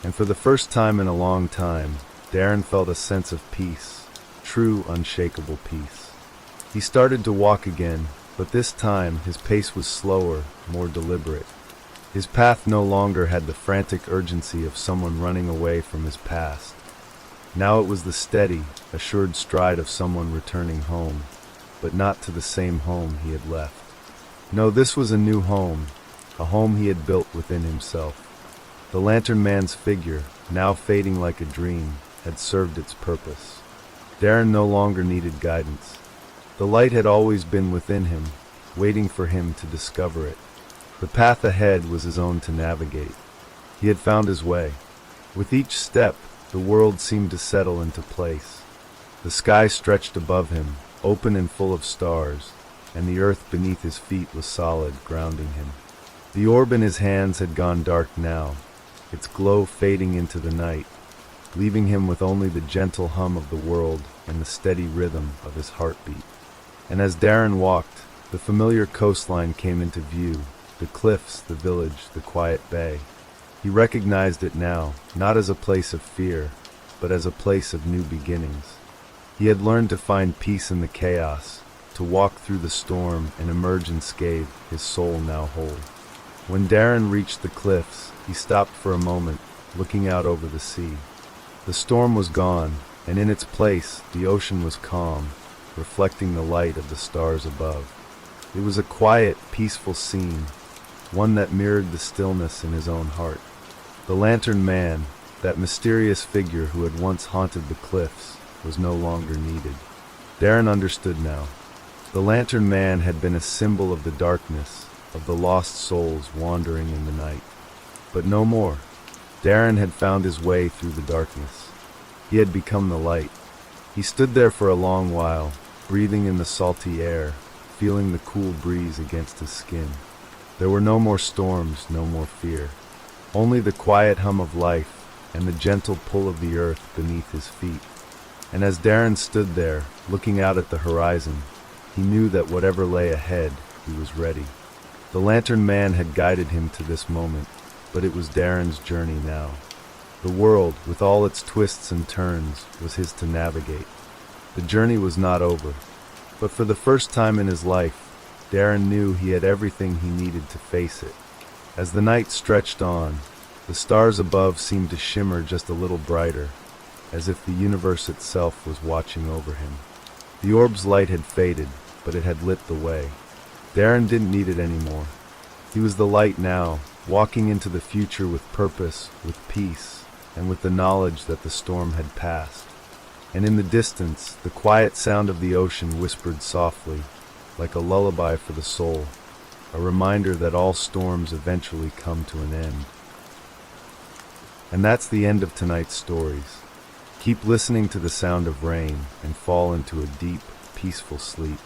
[SPEAKER 1] And for the first time in a long time, Darren felt a sense of peace, true, unshakable peace. He started to walk again, but this time his pace was slower, more deliberate. His path no longer had the frantic urgency of someone running away from his past. Now it was the steady, assured stride of someone returning home, but not to the same home he had left. No, this was a new home, a home he had built within himself. The Lantern Man's figure, now fading like a dream, had served its purpose. Darren no longer needed guidance. The light had always been within him, waiting for him to discover it. The path ahead was his own to navigate. He had found his way. With each step, the world seemed to settle into place. The sky stretched above him, open and full of stars, and the earth beneath his feet was solid, grounding him. The orb in his hands had gone dark now, its glow fading into the night, leaving him with only the gentle hum of the world and the steady rhythm of his heartbeat. And as Darren walked, the familiar coastline came into view, the cliffs, the village, the quiet bay. He recognized it now, not as a place of fear, but as a place of new beginnings. He had learned to find peace in the chaos, to walk through the storm and emerge unscathed, his soul now whole. When Darren reached the cliffs, he stopped for a moment, looking out over the sea. The storm was gone, and in its place, the ocean was calm, reflecting the light of the stars above. It was a quiet, peaceful scene, one that mirrored the stillness in his own heart. The Lantern Man, that mysterious figure who had once haunted the cliffs, was no longer needed. Darren understood now. The Lantern Man had been a symbol of the darkness, of the lost souls wandering in the night. But no more. Darren had found his way through the darkness. He had become the light. He stood there for a long while, breathing in the salty air, feeling the cool breeze against his skin. There were no more storms, no more fear. Only the quiet hum of life and the gentle pull of the earth beneath his feet. And as Darren stood there, looking out at the horizon, he knew that whatever lay ahead, he was ready. The Lantern Man had guided him to this moment, but it was Darren's journey now. The world, with all its twists and turns, was his to navigate. The journey was not over, but for the first time in his life, Darren knew he had everything he needed to face it. As the night stretched on, the stars above seemed to shimmer just a little brighter, as if the universe itself was watching over him. The orb's light had faded, but it had lit the way. Darren didn't need it anymore. He was the light now, walking into the future with purpose, with peace, and with the knowledge that the storm had passed. And in the distance, the quiet sound of the ocean whispered softly, like a lullaby for the soul, a reminder that all storms eventually come to an end. And that's the end of tonight's stories. Keep listening to the sound of rain and fall into a deep, peaceful sleep.